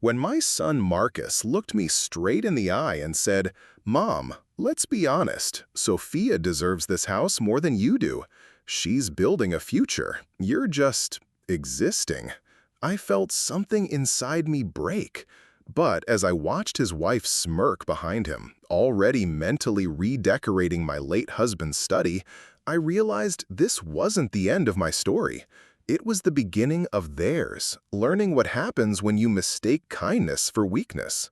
When my son Marcus looked me straight in the eye and said, "Mom, let's be honest, Sophia deserves this house more than you do. She's building a future. You're just existing." I felt something inside me break. But as I watched his wife smirk behind him, already mentally redecorating my late husband's study, I realized this wasn't the end of my story. It was the beginning of theirs, learning what happens when you mistake kindness for weakness.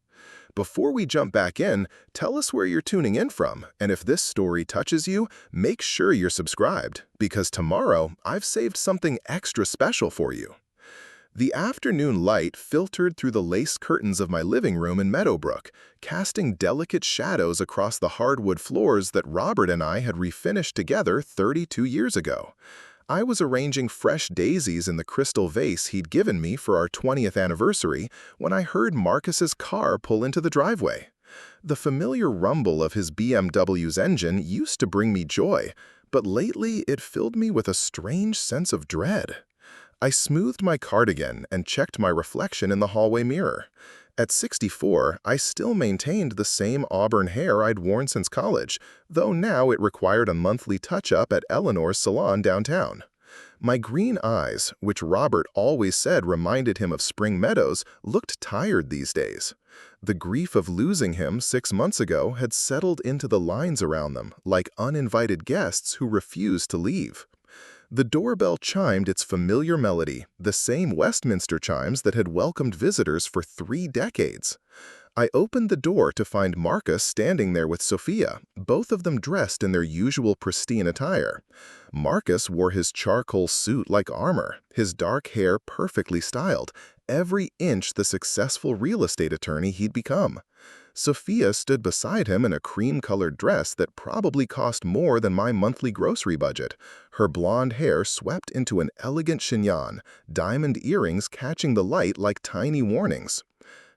Before we jump back in, tell us where you're tuning in from, and if this story touches you, make sure you're subscribed, because tomorrow I've saved something extra special for you. The afternoon light filtered through the lace curtains of my living room in Meadowbrook, casting delicate shadows across the hardwood floors that Robert and I had refinished together 32 years ago. I was arranging fresh daisies in the crystal vase he'd given me for our 20th anniversary when I heard Marcus's car pull into the driveway. The familiar rumble of his BMW's engine used to bring me joy, but lately it filled me with a strange sense of dread. I smoothed my cardigan and checked my reflection in the hallway mirror. At 64, I still maintained the same auburn hair I'd worn since college, though now it required a monthly touch-up at Eleanor's salon downtown. My green eyes, which Robert always said reminded him of spring meadows, looked tired these days. The grief of losing him 6 months ago had settled into the lines around them, like uninvited guests who refused to leave. The doorbell chimed its familiar melody, the same Westminster chimes that had welcomed visitors for 3 decades. I opened the door to find Marcus standing there with Sophia, both of them dressed in their usual pristine attire. Marcus wore his charcoal suit like armor, his dark hair perfectly styled, every inch the successful real estate attorney he'd become. Sophia stood beside him in a cream-colored dress that probably cost more than my monthly grocery budget, her blonde hair swept into an elegant chignon, diamond earrings catching the light like tiny warnings.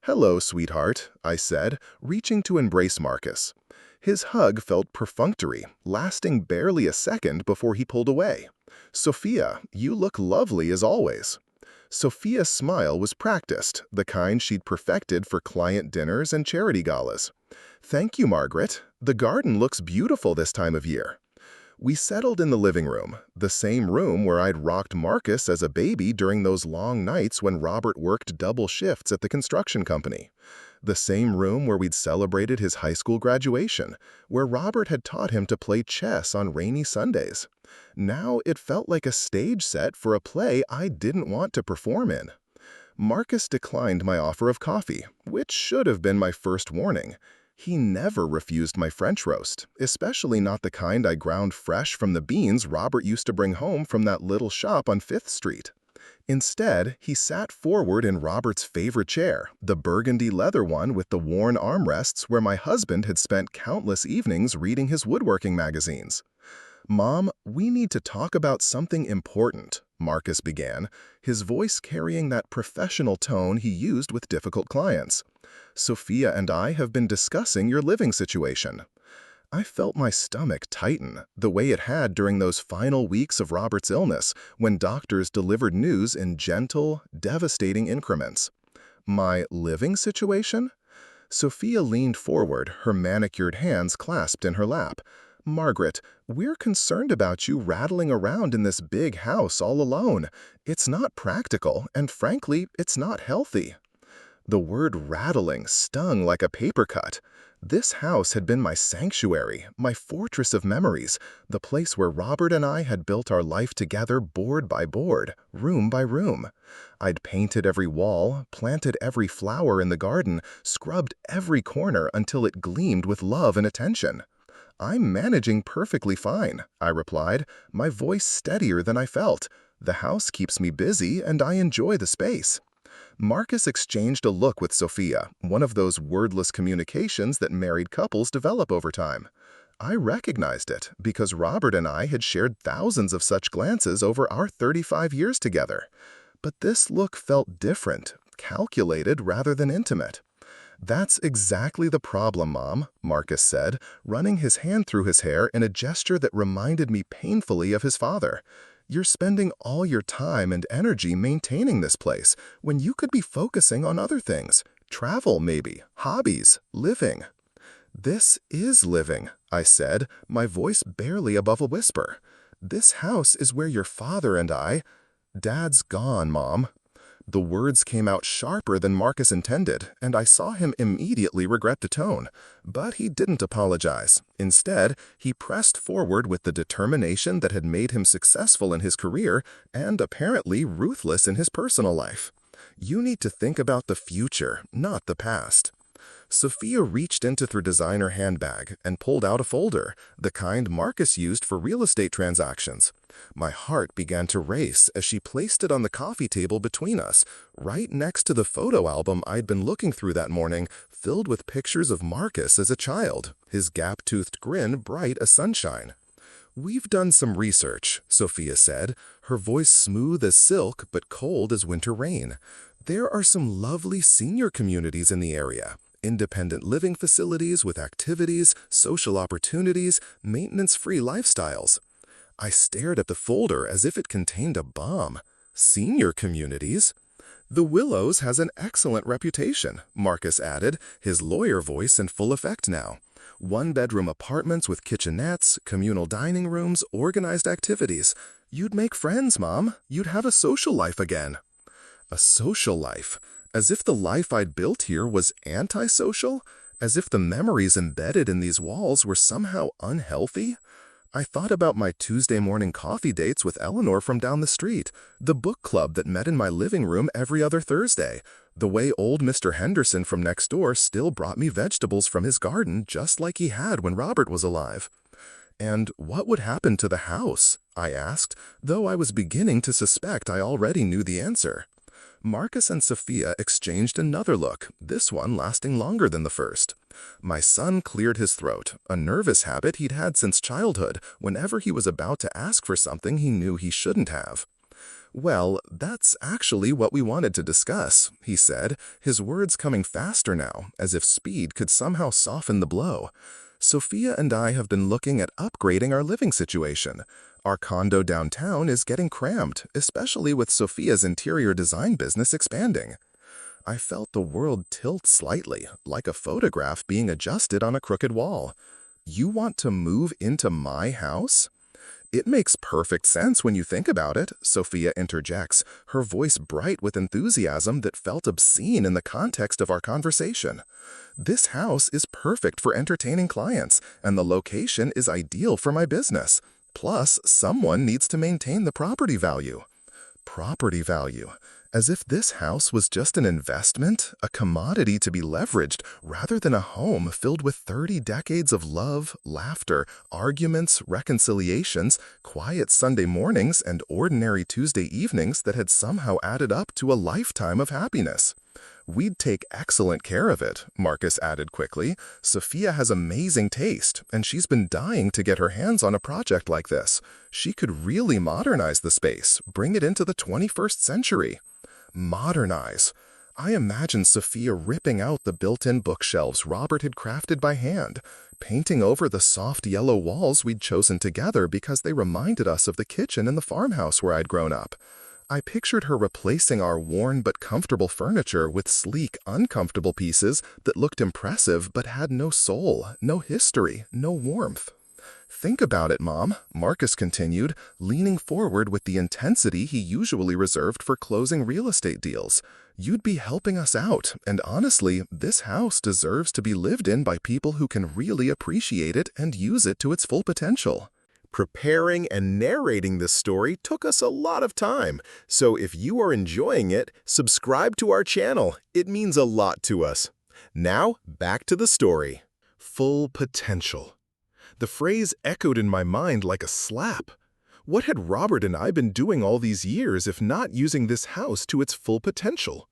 "Hello, sweetheart," I said, reaching to embrace Marcus. His hug felt perfunctory, lasting barely a second before he pulled away. "Sophia, you look lovely as always." Sophia's smile was practiced, the kind she'd perfected for client dinners and charity galas. "Thank you, Margaret. The garden looks beautiful this time of year." We settled in the living room, the same room where I'd rocked Marcus as a baby during those long nights when Robert worked double shifts at the construction company. The same room where we'd celebrated his high school graduation, where Robert had taught him to play chess on rainy Sundays. Now it felt like a stage set for a play I didn't want to perform in. Marcus declined my offer of coffee, which should have been my first warning. He never refused my French roast, especially not the kind I ground fresh from the beans Robert used to bring home from that little shop on 5th Street. Instead, he sat forward in Robert's favorite chair, the burgundy leather one with the worn armrests where my husband had spent countless evenings reading his woodworking magazines. "Mom, we need to talk about something important," Marcus began, his voice carrying that professional tone he used with difficult clients. "Sophia and I have been discussing your living situation." I felt my stomach tighten, the way it had during those final weeks of Robert's illness, when doctors delivered news in gentle, devastating increments. "My living situation?" Sophia leaned forward, her manicured hands clasped in her lap. "Margaret, we're concerned about you rattling around in this big house all alone. It's not practical, and frankly, it's not healthy." The word rattling stung like a paper cut. This house had been my sanctuary, my fortress of memories, the place where Robert and I had built our life together board by board, room by room. I'd painted every wall, planted every flower in the garden, scrubbed every corner until it gleamed with love and attention. "I'm managing perfectly fine," I replied, my voice steadier than I felt. "The house keeps me busy, and I enjoy the space." Marcus exchanged a look with Sophia, one of those wordless communications that married couples develop over time. I recognized it because Robert and I had shared thousands of such glances over our 35 years together. But this look felt different, calculated rather than intimate. "That's exactly the problem, Mom," Marcus said, running his hand through his hair in a gesture that reminded me painfully of his father. You're spending all your time and energy maintaining this place when you could be focusing on other things. Travel, maybe, hobbies, living." "This is living," I said, my voice barely above a whisper. "This house is where your father and I—" "Dad's gone, Mom." The words came out sharper than Marcus intended, and I saw him immediately regret the tone. But he didn't apologize. Instead, he pressed forward with the determination that had made him successful in his career and apparently ruthless in his personal life. "You need to think about the future, not the past." Sophia reached into her designer handbag and pulled out a folder, the kind Marcus used for real estate transactions. My heart began to race as she placed it on the coffee table between us, right next to the photo album I'd been looking through that morning, filled with pictures of Marcus as a child, his gap-toothed grin bright as sunshine. "We've done some research," Sophia said, her voice smooth as silk but cold as winter rain. "There are some lovely senior communities in the area. Independent living facilities with activities, social opportunities, maintenance-free lifestyles." I stared at the folder as if it contained a bomb. "Senior communities?" "The Willows has an excellent reputation," Marcus added, his lawyer voice in full effect now. "One-bedroom apartments with kitchenettes, communal dining rooms, organized activities. You'd make friends, Mom. You'd have a social life again." A social life? As if the life I'd built here was antisocial? As if the memories embedded in these walls were somehow unhealthy? I thought about my Tuesday morning coffee dates with Eleanor from down the street, the book club that met in my living room every other Thursday, the way old Mr. Henderson from next door still brought me vegetables from his garden just like he had when Robert was alive. "And what would happen to the house?" I asked, though I was beginning to suspect I already knew the answer. Marcus and Sophia exchanged another look, this one lasting longer than the first. My son cleared his throat, a nervous habit he'd had since childhood, whenever he was about to ask for something he knew he shouldn't have. "Well, that's actually what we wanted to discuss," he said, his words coming faster now, as if speed could somehow soften the blow. "Sophia and I have been looking at upgrading our living situation. Our condo downtown is getting cramped, especially with Sophia's interior design business expanding." I felt the world tilt slightly, like a photograph being adjusted on a crooked wall. "You want to move into my house?" "It makes perfect sense when you think about it," Sophia interjects, her voice bright with enthusiasm that felt obscene in the context of our conversation. "This house is perfect for entertaining clients, and the location is ideal for my business. Plus, someone needs to maintain the property value." Property value. As if this house was just an investment, a commodity to be leveraged, rather than a home filled with 30 decades of love, laughter, arguments, reconciliations, quiet Sunday mornings, and ordinary Tuesday evenings that had somehow added up to a lifetime of happiness. "We'd take excellent care of it," Marcus added quickly. "Sophia has amazing taste, and she's been dying to get her hands on a project like this. She could really modernize the space, bring it into the 21st century." Modernize. I imagined Sophia ripping out the built-in bookshelves Robert had crafted by hand, painting over the soft yellow walls we'd chosen together because they reminded us of the kitchen in the farmhouse where I'd grown up. I pictured her replacing our worn but comfortable furniture with sleek, uncomfortable pieces that looked impressive but had no soul, no history, no warmth. "Think about it, Mom," Marcus continued, leaning forward with the intensity he usually reserved for closing real estate deals. "You'd be helping us out, and honestly, this house deserves to be lived in by people who can really appreciate it and use it to its full potential." Preparing and narrating this story took us a lot of time, so if you are enjoying it, subscribe to our channel. It means a lot to us. Now, back to the story. Full potential. The phrase echoed in my mind like a slap. What had Robert and I been doing all these years if not using this house to its full potential?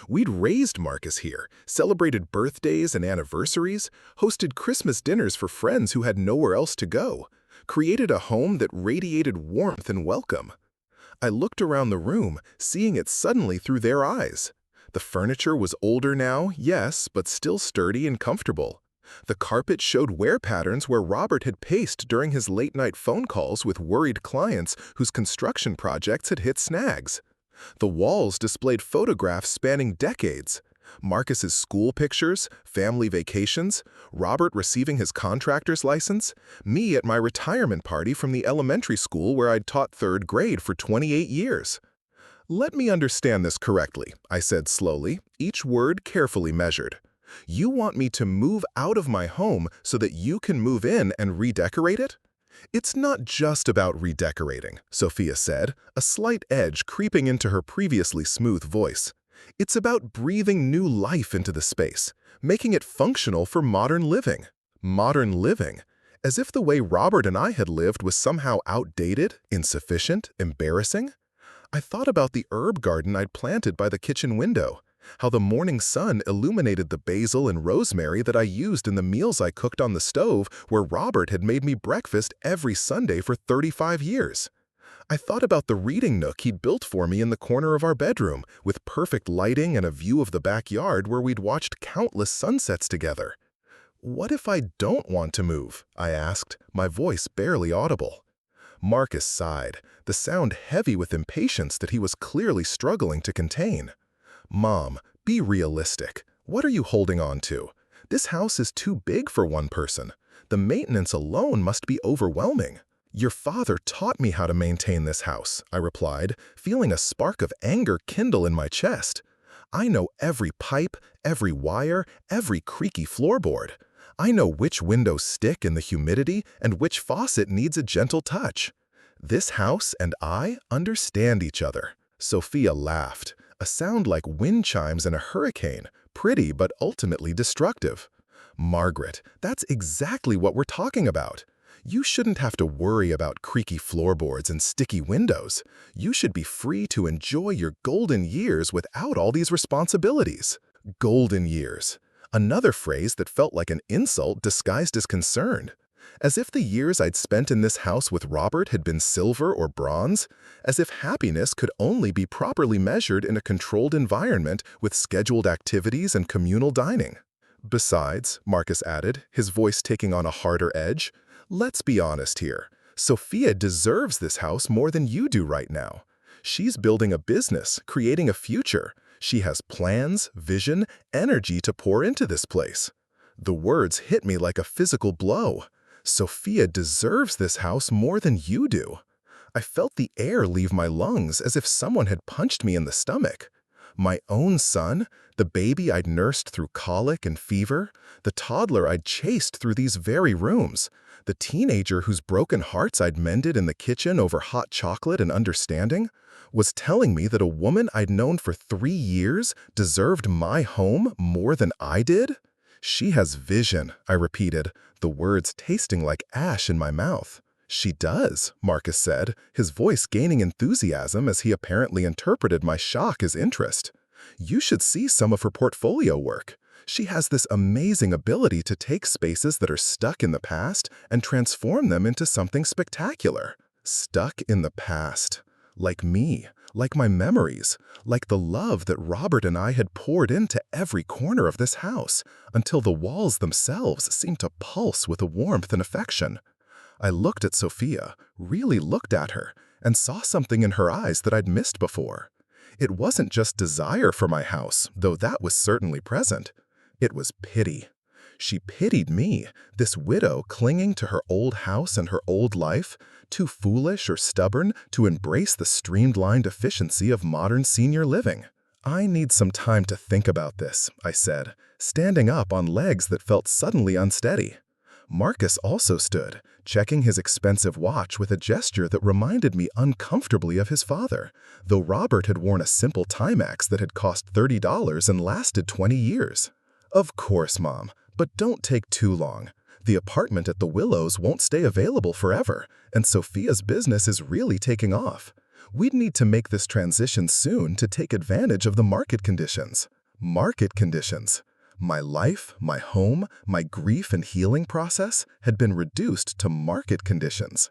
We'd raised Marcus here, celebrated birthdays and anniversaries, hosted Christmas dinners for friends who had nowhere else to go, created a home that radiated warmth and welcome. I looked around the room, seeing it suddenly through their eyes. The furniture was older now, yes, but still sturdy and comfortable. The carpet showed wear patterns where Robert had paced during his late-night phone calls with worried clients whose construction projects had hit snags. The walls displayed photographs spanning decades. Marcus's school pictures, family vacations, Robert receiving his contractor's license, me at my retirement party from the elementary school where I'd taught third grade for 28 years. "Let me understand this correctly," I said slowly, each word carefully measured. "You want me to move out of my home so that you can move in and redecorate it?" "It's not just about redecorating," Sophia said, a slight edge creeping into her previously smooth voice. "It's about breathing new life into the space, making it functional for modern living." Modern living? As if the way Robert and I had lived was somehow outdated, insufficient, embarrassing? I thought about the herb garden I'd planted by the kitchen window, how the morning sun illuminated the basil and rosemary that I used in the meals I cooked on the stove where Robert had made me breakfast every Sunday for 35 years. I thought about the reading nook he'd built for me in the corner of our bedroom, with perfect lighting and a view of the backyard where we'd watched countless sunsets together. "What if I don't want to move?" I asked, my voice barely audible. Marcus sighed, the sound heavy with impatience that he was clearly struggling to contain. "Mom, be realistic. What are you holding on to? This house is too big for one person. The maintenance alone must be overwhelming." "Your father taught me how to maintain this house," I replied, feeling a spark of anger kindle in my chest. "I know every pipe, every wire, every creaky floorboard. I know which windows stick in the humidity and which faucet needs a gentle touch. This house and I understand each other." Sophia laughed, a sound like wind chimes in a hurricane, pretty but ultimately destructive. "Margaret, that's exactly what we're talking about. You shouldn't have to worry about creaky floorboards and sticky windows. You should be free to enjoy your golden years without all these responsibilities." Golden years. Another phrase that felt like an insult disguised as concern. As if the years I'd spent in this house with Robert had been silver or bronze, as if happiness could only be properly measured in a controlled environment with scheduled activities and communal dining. "Besides," Marcus added, his voice taking on a harder edge, "let's be honest here. Sophia deserves this house more than you do right now. She's building a business, creating a future. She has plans, vision, energy to pour into this place." The words hit me like a physical blow. Sophia deserves this house more than you do. I felt the air leave my lungs as if someone had punched me in the stomach. My own son, the baby I'd nursed through colic and fever, the toddler I'd chased through these very rooms, the teenager whose broken hearts I'd mended in the kitchen over hot chocolate and understanding, was telling me that a woman I'd known for 3 years deserved my home more than I did? "She has vision," I repeated, the words tasting like ash in my mouth. "She does," Marcus said, his voice gaining enthusiasm as he apparently interpreted my shock as interest. "You should see some of her portfolio work. She has this amazing ability to take spaces that are stuck in the past and transform them into something spectacular." Stuck in the past. Like me, like my memories, like the love that Robert and I had poured into every corner of this house, until the walls themselves seemed to pulse with a warmth and affection. I looked at Sophia, really looked at her, and saw something in her eyes that I'd missed before. It wasn't just desire for my house, though that was certainly present. It was pity. She pitied me, this widow clinging to her old house and her old life, too foolish or stubborn to embrace the streamlined efficiency of modern senior living. "I need some time to think about this," I said, standing up on legs that felt suddenly unsteady. Marcus also stood, checking his expensive watch with a gesture that reminded me uncomfortably of his father, though Robert had worn a simple Timex that had cost $30 and lasted 20 years. "Of course, Mom, but don't take too long. The apartment at the Willows won't stay available forever, and Sophia's business is really taking off. We'd need to make this transition soon to take advantage of the market conditions." Market conditions. My life, my home, my grief and healing process had been reduced to market conditions.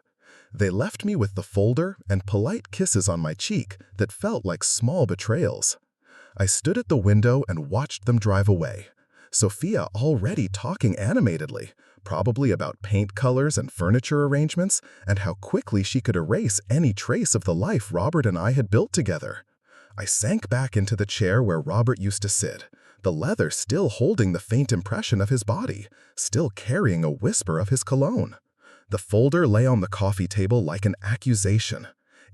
They left me with the folder and polite kisses on my cheek that felt like small betrayals. I stood at the window and watched them drive away. Sophia already talking animatedly, probably about paint colors and furniture arrangements, and how quickly she could erase any trace of the life Robert and I had built together. I sank back into the chair where Robert used to sit, the leather still holding the faint impression of his body, still carrying a whisper of his cologne. The folder lay on the coffee table like an accusation,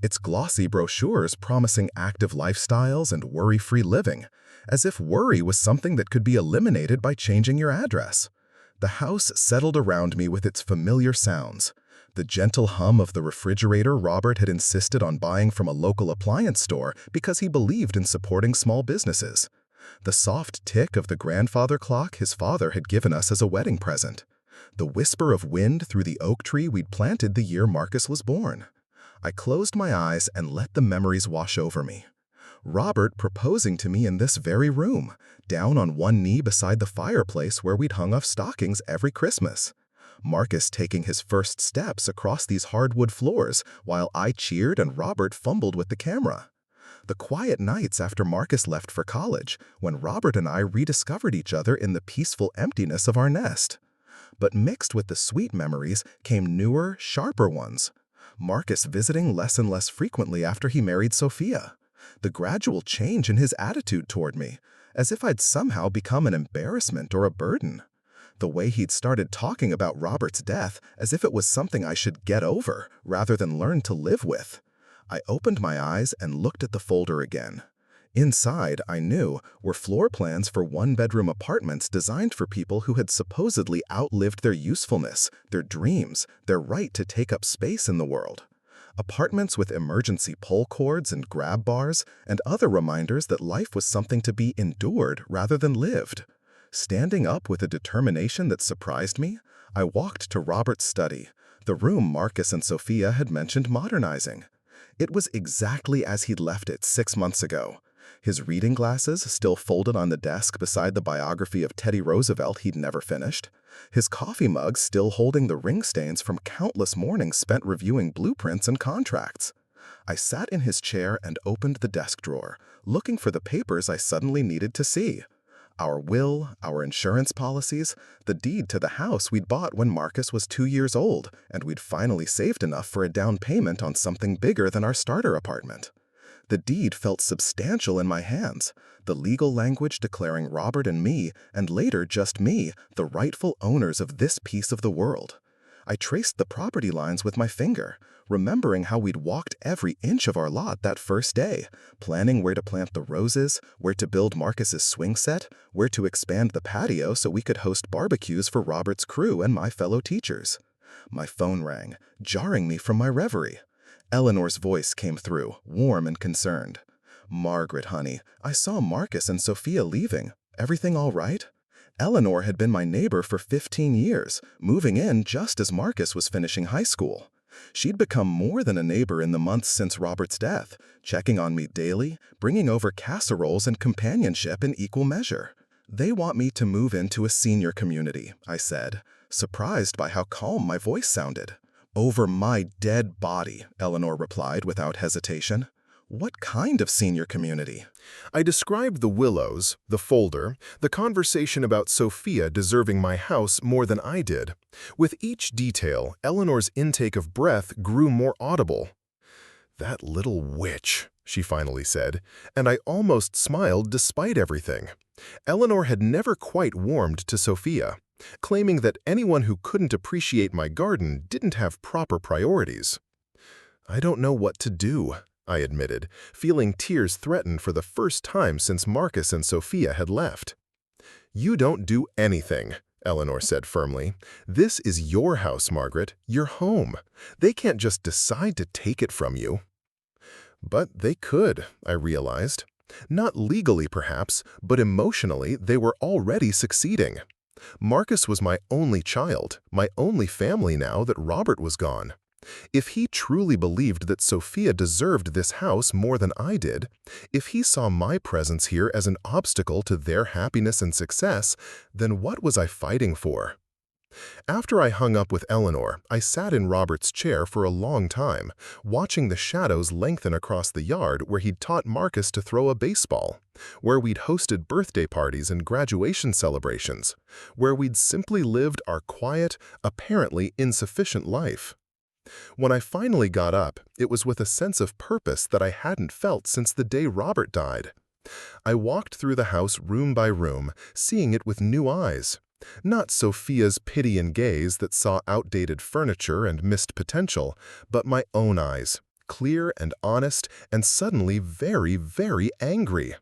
its glossy brochures promising active lifestyles and worry-free living, as if worry was something that could be eliminated by changing your address. The house settled around me with its familiar sounds. The gentle hum of the refrigerator Robert had insisted on buying from a local appliance store because he believed in supporting small businesses. The soft tick of the grandfather clock his father had given us as a wedding present. The whisper of wind through the oak tree we'd planted the year Marcus was born. I closed my eyes and let the memories wash over me. Robert proposing to me in this very room, down on one knee beside the fireplace where we'd hung off stockings every Christmas. Marcus taking his first steps across these hardwood floors while I cheered and Robert fumbled with the camera. The quiet nights after Marcus left for college, when Robert and I rediscovered each other in the peaceful emptiness of our nest. But mixed with the sweet memories came newer, sharper ones. Marcus visiting less and less frequently after he married Sophia. The gradual change in his attitude toward me, as if I'd somehow become an embarrassment or a burden. The way he'd started talking about Robert's death as if it was something I should get over rather than learn to live with. I opened my eyes and looked at the folder again. Inside, I knew, were floor plans for one-bedroom apartments designed for people who had supposedly outlived their usefulness, their dreams, their right to take up space in the world. Apartments with emergency pull cords and grab bars, and other reminders that life was something to be endured rather than lived. Standing up with a determination that surprised me, I walked to Robert's study, the room Marcus and Sophia had mentioned modernizing. It was exactly as he'd left it 6 months ago. His reading glasses still folded on the desk beside the biography of Teddy Roosevelt he'd never finished. His coffee mug still holding the ring stains from countless mornings spent reviewing blueprints and contracts. I sat in his chair and opened the desk drawer, looking for the papers I suddenly needed to see. Our will, our insurance policies, the deed to the house we'd bought when Marcus was 2 years old, and we'd finally saved enough for a down payment on something bigger than our starter apartment. The deed felt substantial in my hands, the legal language declaring Robert and me, and later just me, the rightful owners of this piece of the world. I traced the property lines with my finger, remembering how we'd walked every inch of our lot that first day, planning where to plant the roses, where to build Marcus's swing set, where to expand the patio so we could host barbecues for Robert's crew and my fellow teachers. My phone rang, jarring me from my reverie. Eleanor's voice came through, warm and concerned. "Margaret, honey, I saw Marcus and Sophia leaving. Everything all right?" Eleanor had been my neighbor for 15 years, moving in just as Marcus was finishing high school. She'd become more than a neighbor in the months since Robert's death, checking on me daily, bringing over casseroles and companionship in equal measure. "They want me to move into a senior community," I said, surprised by how calm my voice sounded. "Over my dead body," Eleanor replied without hesitation. "What kind of senior community?" I described the willows, the folder, the conversation about Sophia deserving my house more than I did. With each detail, Eleanor's intake of breath grew more audible. "That little witch," she finally said, and I almost smiled despite everything. Eleanor had never quite warmed to Sophia, claiming that anyone who couldn't appreciate my garden didn't have proper priorities. "I don't know what to do," I admitted, feeling tears threaten for the first time since Marcus and Sophia had left. "You don't do anything," Eleanor said firmly. "This is your house, Margaret, your home. They can't just decide to take it from you." But they could, I realized. Not legally, perhaps, but emotionally, they were already succeeding. Marcus was my only child, my only family now that Robert was gone. If he truly believed that Sophia deserved this house more than I did, if he saw my presence here as an obstacle to their happiness and success, then what was I fighting for? After I hung up with Eleanor, I sat in Robert's chair for a long time, watching the shadows lengthen across the yard where he'd taught Marcus to throw a baseball, where we'd hosted birthday parties and graduation celebrations, where we'd simply lived our quiet, apparently insufficient life. When I finally got up, it was with a sense of purpose that I hadn't felt since the day Robert died. I walked through the house room by room, seeing it with new eyes. Not Sophia's pity and gaze that saw outdated furniture and missed potential, but my own eyes, clear and honest and suddenly very, very angry.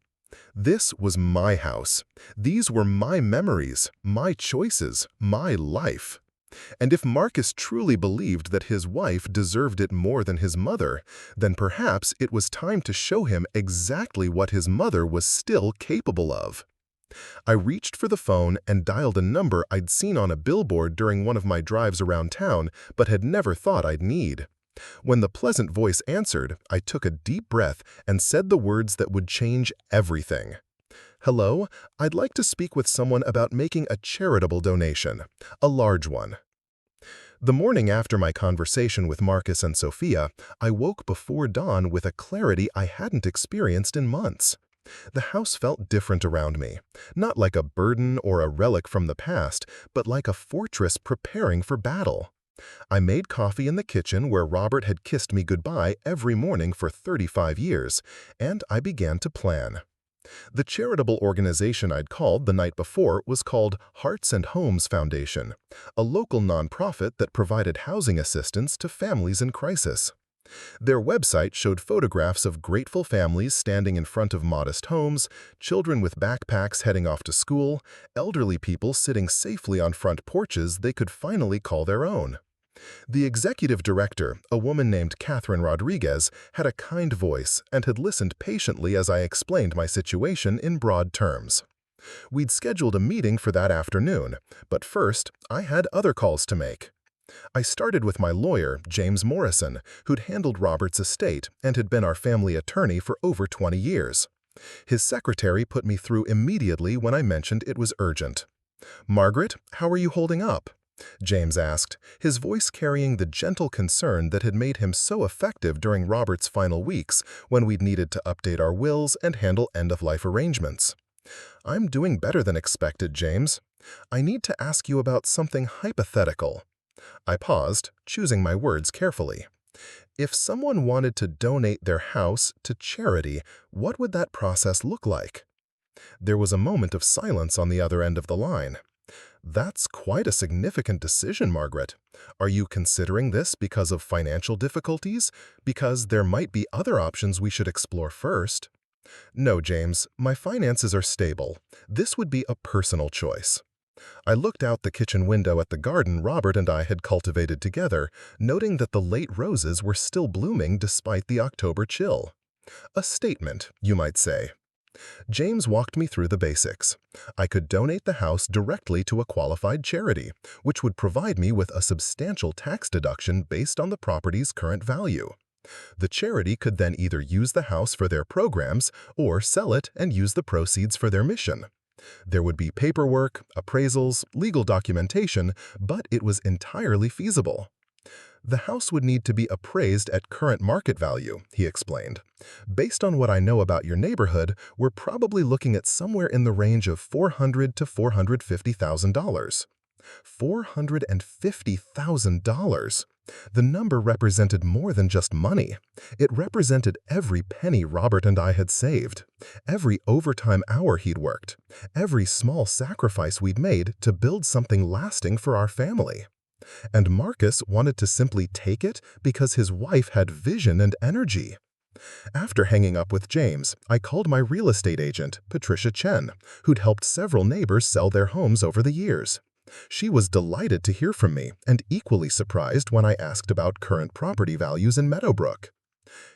This was my house. These were my memories, my choices, my life. And if Marcus truly believed that his wife deserved it more than his mother, then perhaps it was time to show him exactly what his mother was still capable of. I reached for the phone and dialed a number I'd seen on a billboard during one of my drives around town but had never thought I'd need. When the pleasant voice answered, I took a deep breath and said the words that would change everything. "Hello, I'd like to speak with someone about making a charitable donation, a large one." The morning after my conversation with Marcus and Sophia, I woke before dawn with a clarity I hadn't experienced in months. The house felt different around me, not like a burden or a relic from the past, but like a fortress preparing for battle. I made coffee in the kitchen where Robert had kissed me goodbye every morning for 35 years, and I began to plan. The charitable organization I'd called the night before was called Hearts and Homes Foundation, a local nonprofit that provided housing assistance to families in crisis. Their website showed photographs of grateful families standing in front of modest homes, children with backpacks heading off to school, elderly people sitting safely on front porches they could finally call their own. The executive director, a woman named Catherine Rodriguez, had a kind voice and had listened patiently as I explained my situation in broad terms. We'd scheduled a meeting for that afternoon, but first, I had other calls to make. I started with my lawyer, James Morrison, who'd handled Robert's estate and had been our family attorney for over 20 years. His secretary put me through immediately when I mentioned it was urgent. "Margaret, how are you holding up?" James asked, his voice carrying the gentle concern that had made him so effective during Robert's final weeks when we'd needed to update our wills and handle end-of-life arrangements. "I'm doing better than expected, James. I need to ask you about something hypothetical." I paused, choosing my words carefully. If someone wanted to donate their house to charity, what would that process look like? There was a moment of silence on the other end of the line. "That's quite a significant decision, Margaret. Are you considering this because of financial difficulties? Because there might be other options we should explore first?" "No, James, my finances are stable. This would be a personal choice." I looked out the kitchen window at the garden Robert and I had cultivated together, noting that the late roses were still blooming despite the October chill. A statement, you might say. James walked me through the basics. I could donate the house directly to a qualified charity, which would provide me with a substantial tax deduction based on the property's current value. The charity could then either use the house for their programs or sell it and use the proceeds for their mission. There would be paperwork, appraisals, legal documentation, but it was entirely feasible. "The house would need to be appraised at current market value," he explained. "Based on what I know about your neighborhood, we're probably looking at somewhere in the range of $400,000 to $450,000. $450,000! The number represented more than just money. It represented every penny Robert and I had saved, every overtime hour he'd worked, every small sacrifice we'd made to build something lasting for our family. And Marcus wanted to simply take it because his wife had vision and energy. After hanging up with James, I called my real estate agent, Patricia Chen, who'd helped several neighbors sell their homes over the years. She was delighted to hear from me and equally surprised when I asked about current property values in Meadowbrook.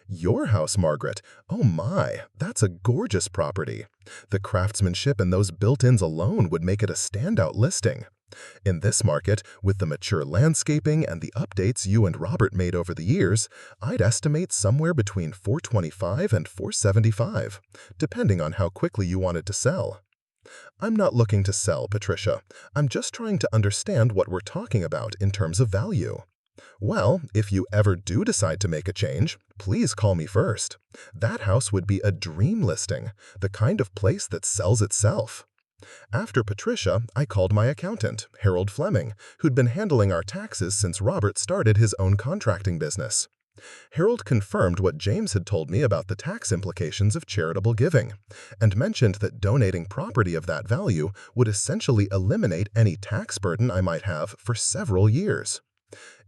"Your house, Margaret? Oh my, that's a gorgeous property. The craftsmanship and those built-ins alone would make it a standout listing. In this market, with the mature landscaping and the updates you and Robert made over the years, I'd estimate somewhere between $425 and $475, depending on how quickly you wanted to sell." I'm not looking to sell, Patricia. I'm just trying to understand what we're talking about in terms of value. Well, if you ever do decide to make a change, please call me first. That house would be a dream listing, the kind of place that sells itself. After Patricia, I called my accountant, Harold Fleming, who'd been handling our taxes since Robert started his own contracting business. Harold confirmed what James had told me about the tax implications of charitable giving, and mentioned that donating property of that value would essentially eliminate any tax burden I might have for several years.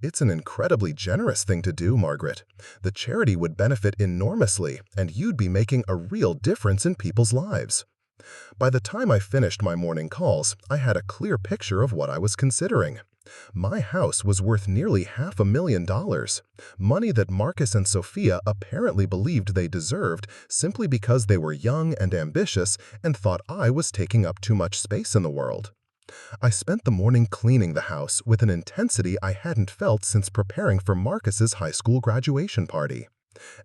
It's an incredibly generous thing to do, Margaret. The charity would benefit enormously, and you'd be making a real difference in people's lives. By the time I finished my morning calls, I had a clear picture of what I was considering. My house was worth nearly $500,000, money that Marcus and Sophia apparently believed they deserved simply because they were young and ambitious and thought I was taking up too much space in the world. I spent the morning cleaning the house with an intensity I hadn't felt since preparing for Marcus's high school graduation party.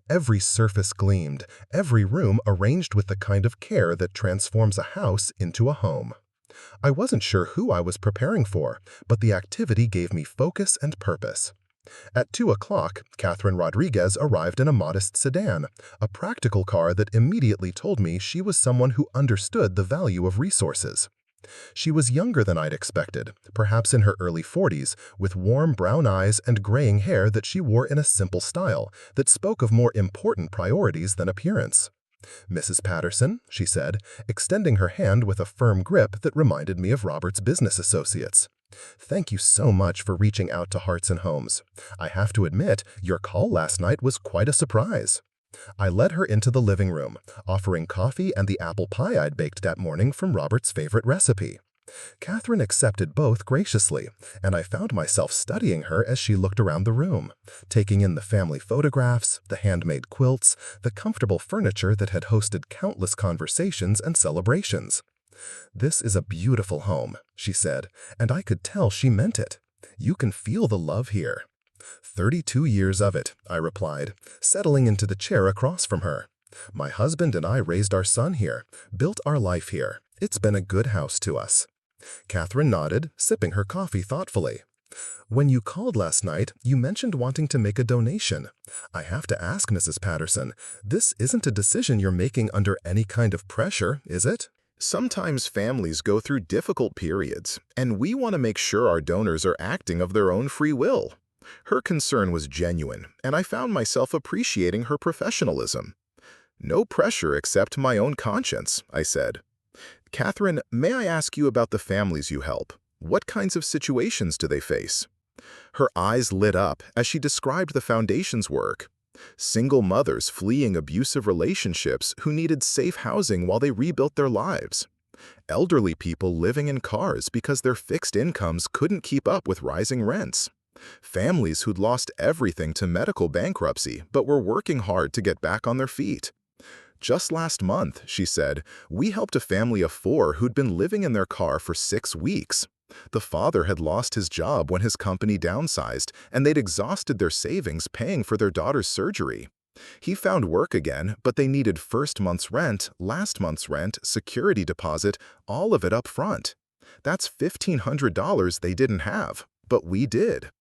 Every surface gleamed, every room arranged with the kind of care that transforms a house into a home. I wasn't sure who I was preparing for, but the activity gave me focus and purpose. At 2 o'clock, Catherine Rodriguez arrived in a modest sedan, a practical car that immediately told me she was someone who understood the value of resources. She was younger than I'd expected, perhaps in her early 40s, with warm brown eyes and graying hair that she wore in a simple style that spoke of more important priorities than appearance. "Mrs. Patterson," she said, extending her hand with a firm grip that reminded me of Robert's business associates. "Thank you so much for reaching out to Hearts and Homes. I have to admit, your call last night was quite a surprise." I led her into the living room, offering coffee and the apple pie I'd baked that morning from Robert's favorite recipe. Catherine accepted both graciously, and I found myself studying her as she looked around the room, taking in the family photographs, the handmade quilts, the comfortable furniture that had hosted countless conversations and celebrations. "This is a beautiful home," she said, and I could tell she meant it. "You can feel the love here." 32 years of it," I replied, settling into the chair across from her. "My husband and I raised our son here, built our life here. It's been a good house to us." Catherine nodded, sipping her coffee thoughtfully. "When you called last night, you mentioned wanting to make a donation. I have to ask, Mrs. Patterson, this isn't a decision you're making under any kind of pressure, is it?" Sometimes families go through difficult periods, and we want to make sure our donors are acting of their own free will. Her concern was genuine, and I found myself appreciating her professionalism. "No pressure except my own conscience," I said. "Catherine, may I ask you about the families you help? What kinds of situations do they face?" Her eyes lit up as she described the foundation's work. Single mothers fleeing abusive relationships who needed safe housing while they rebuilt their lives. Elderly people living in cars because their fixed incomes couldn't keep up with rising rents. Families who'd lost everything to medical bankruptcy but were working hard to get back on their feet. "Just last month," she said, "we helped a family of 4 who'd been living in their car for 6 weeks. The father had lost his job when his company downsized, and they'd exhausted their savings paying for their daughter's surgery. He found work again, but they needed first month's rent, last month's rent, security deposit, all of it up front. That's $1,500 they didn't have, but we did."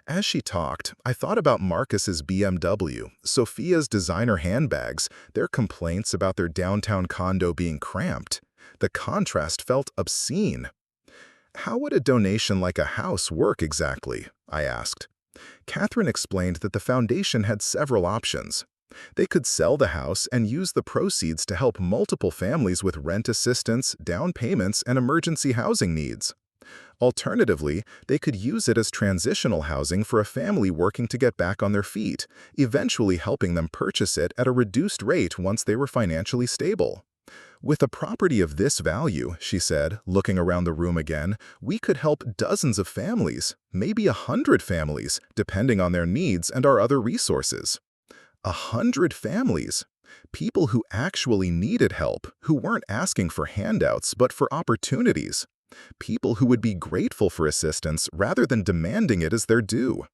As she talked, I thought about Marcus's BMW, Sophia's designer handbags, their complaints about their downtown condo being cramped. The contrast felt obscene. "How would a donation like a house work exactly?" I asked. Catherine explained that the foundation had several options. They could sell the house and use the proceeds to help multiple families with rent assistance, down payments, and emergency housing needs. Alternatively, they could use it as transitional housing for a family working to get back on their feet, eventually helping them purchase it at a reduced rate once they were financially stable. "With a property of this value," she said, looking around the room again, "we could help dozens of families, maybe 100 families, depending on their needs and our other resources." 100 families! People who actually needed help, who weren't asking for handouts but for opportunities. People who would be grateful for assistance rather than demanding it as their due.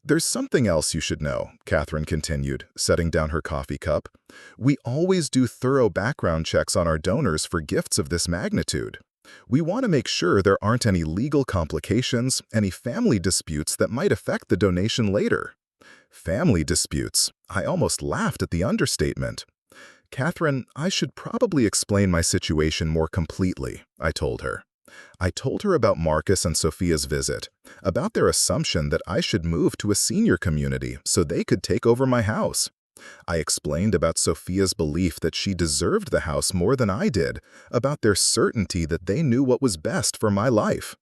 There's something else you should know, Catherine continued, setting down her coffee cup. We always do thorough background checks on our donors for gifts of this magnitude. We want to make sure there aren't any legal complications, any family disputes that might affect the donation later. Family disputes. I almost laughed at the understatement. Catherine, I should probably explain my situation more completely, I told her. I told her about Marcus and Sophia's visit, about their assumption that I should move to a senior community so they could take over my house. I explained about Sophia's belief that she deserved the house more than I did, about their certainty that they knew what was best for my life.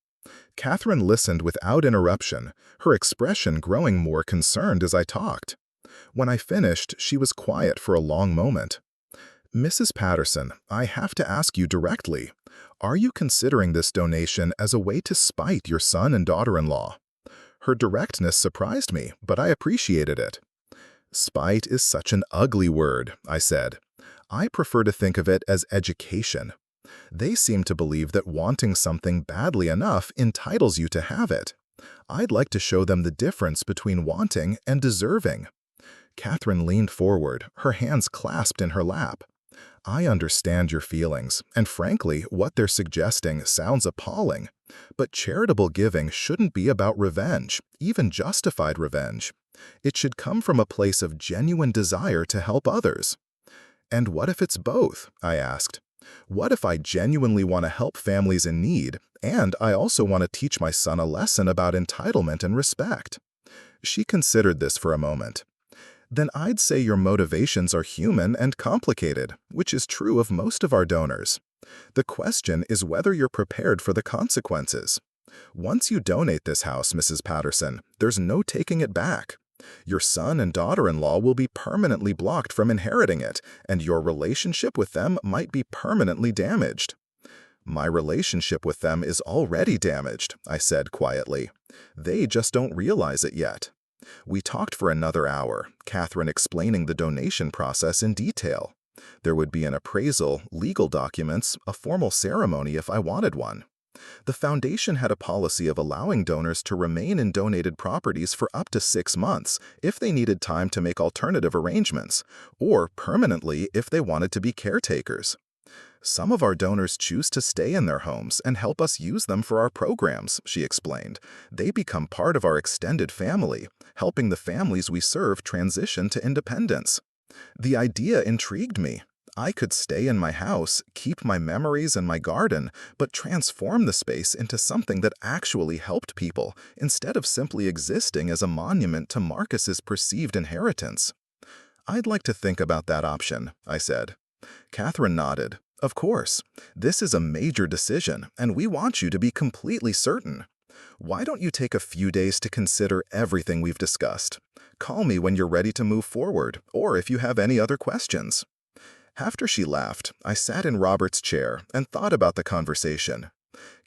Catherine listened without interruption, her expression growing more concerned as I talked. When I finished, she was quiet for a long moment. Mrs. Patterson, I have to ask you directly, are you considering this donation as a way to spite your son and daughter-in-law? Her directness surprised me, but I appreciated it. Spite is such an ugly word, I said. I prefer to think of it as education. They seem to believe that wanting something badly enough entitles you to have it. I'd like to show them the difference between wanting and deserving. Catherine leaned forward, her hands clasped in her lap. I understand your feelings, and frankly, what they're suggesting sounds appalling. But charitable giving shouldn't be about revenge, even justified revenge. It should come from a place of genuine desire to help others. And what if it's both? I asked. What if I genuinely want to help families in need, and I also want to teach my son a lesson about entitlement and respect? She considered this for a moment. Then I'd say your motivations are human and complicated, which is true of most of our donors. The question is whether you're prepared for the consequences. Once you donate this house, Mrs. Patterson, there's no taking it back. Your son and daughter-in-law will be permanently blocked from inheriting it, and your relationship with them might be permanently damaged. My relationship with them is already damaged, I said quietly. They just don't realize it yet. We talked for another hour, Catherine explaining the donation process in detail. There would be an appraisal, legal documents, a formal ceremony if I wanted one. The foundation had a policy of allowing donors to remain in donated properties for up to 6 months if they needed time to make alternative arrangements, or permanently if they wanted to be caretakers. Some of our donors choose to stay in their homes and help us use them for our programs, she explained. They become part of our extended family, helping the families we serve transition to independence. The idea intrigued me. I could stay in my house, keep my memories and my garden, but transform the space into something that actually helped people, instead of simply existing as a monument to Marcus's perceived inheritance. I'd like to think about that option, I said. Catherine nodded. Of course, this is a major decision, and we want you to be completely certain. Why don't you take a few days to consider everything we've discussed? Call me when you're ready to move forward, or if you have any other questions. After she left, I sat in Robert's chair and thought about the conversation.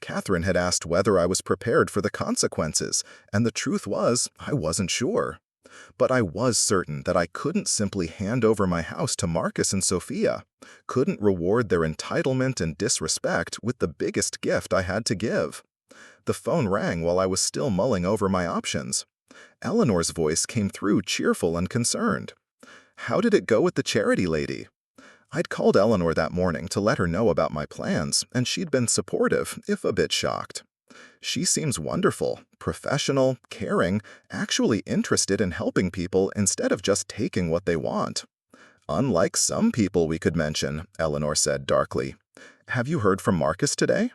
Catherine had asked whether I was prepared for the consequences, and the truth was, I wasn't sure. But I was certain that I couldn't simply hand over my house to Marcus and Sophia, couldn't reward their entitlement and disrespect with the biggest gift I had to give. The phone rang while I was still mulling over my options. Eleanor's voice came through cheerful and concerned. How did it go with the charity lady? I'd called Eleanor that morning to let her know about my plans, and she'd been supportive, if a bit shocked. She seems wonderful, professional, caring, actually interested in helping people instead of just taking what they want. Unlike some people we could mention, Eleanor said darkly. Have you heard from Marcus today?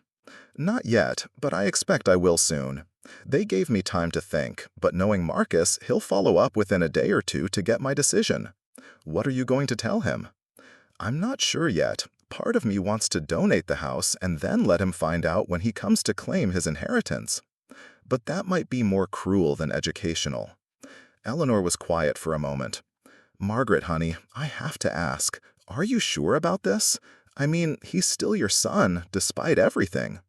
Not yet, but I expect I will soon. They gave me time to think, but knowing Marcus, he'll follow up within a day or two to get my decision. What are you going to tell him? I'm not sure yet. Part of me wants to donate the house and then let him find out when he comes to claim his inheritance. But that might be more cruel than educational. Eleanor was quiet for a moment. Margaret, honey, I have to ask, are you sure about this? I mean, he's still your son, despite everything.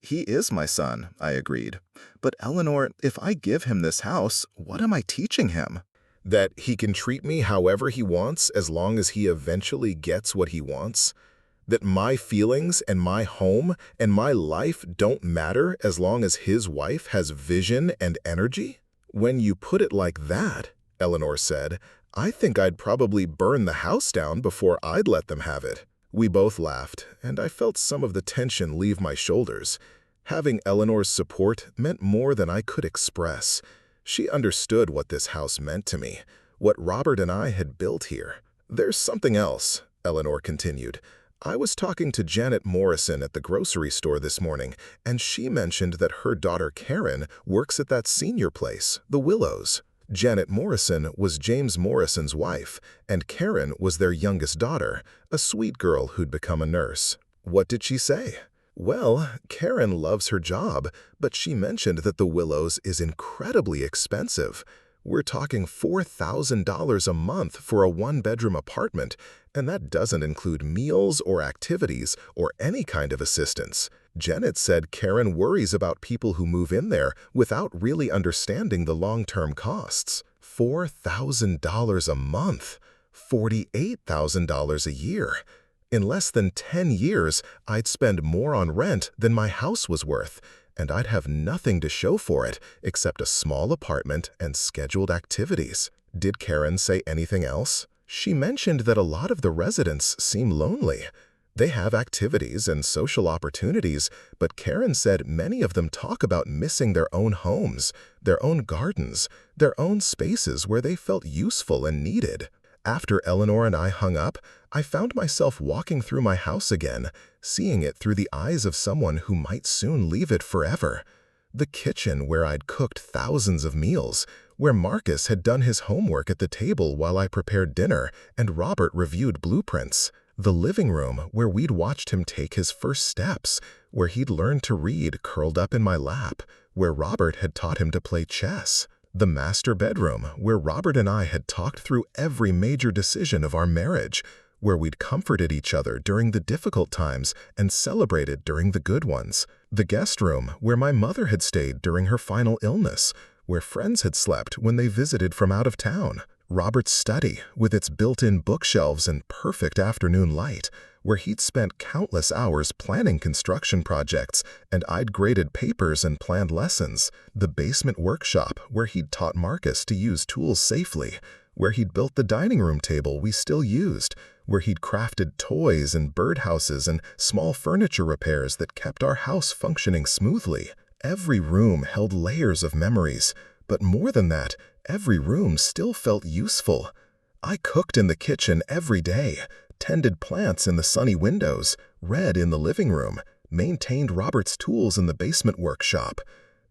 He is my son, I agreed. But Eleanor, if I give him this house, what am I teaching him? That he can treat me however he wants as long as he eventually gets what he wants? That my feelings and my home and my life don't matter as long as his wife has vision and energy? "When you put it like that," Eleanor said, "I think I'd probably burn the house down before I'd let them have it." We both laughed, and I felt some of the tension leave my shoulders. Having Eleanor's support meant more than I could express. She understood what this house meant to me, what Robert and I had built here. "There's something else," Eleanor continued. "I was talking to Janet Morrison at the grocery store this morning, and she mentioned that her daughter Karen works at that senior place, the Willows." Janet Morrison was James Morrison's wife, and Karen was their youngest daughter, a sweet girl who'd become a nurse. "What did she say?" "Well, Karen loves her job, but she mentioned that the Willows is incredibly expensive. We're talking $4,000 a month for a one-bedroom apartment, and that doesn't include meals or activities or any kind of assistance." Janet said Karen worries about people who move in there without really understanding the long-term costs. $4,000 a month, $48,000 a year. In less than 10 years, I'd spend more on rent than my house was worth, and I'd have nothing to show for it except a small apartment and scheduled activities. Did Karen say anything else? She mentioned that a lot of the residents seem lonely. They have activities and social opportunities, but Karen said many of them talk about missing their own homes, their own gardens, their own spaces where they felt useful and needed. After Eleanor and I hung up, I found myself walking through my house again, seeing it through the eyes of someone who might soon leave it forever. The kitchen where I'd cooked thousands of meals, where Marcus had done his homework at the table while I prepared dinner and Robert reviewed blueprints. The living room where we'd watched him take his first steps, where he'd learned to read curled up in my lap, where Robert had taught him to play chess. The master bedroom where Robert and I had talked through every major decision of our marriage, where we'd comforted each other during the difficult times and celebrated during the good ones. The guest room where my mother had stayed during her final illness, where friends had slept when they visited from out of town. Robert's study, with its built-in bookshelves and perfect afternoon light, where he'd spent countless hours planning construction projects and I'd graded papers and planned lessons. The basement workshop, where he'd taught Marcus to use tools safely, where he'd built the dining room table we still used, where he'd crafted toys and birdhouses and small furniture repairs that kept our house functioning smoothly. Every room held layers of memories, but more than that, every room still felt useful. I cooked in the kitchen every day, tended plants in the sunny windows, read in the living room, maintained Robert's tools in the basement workshop.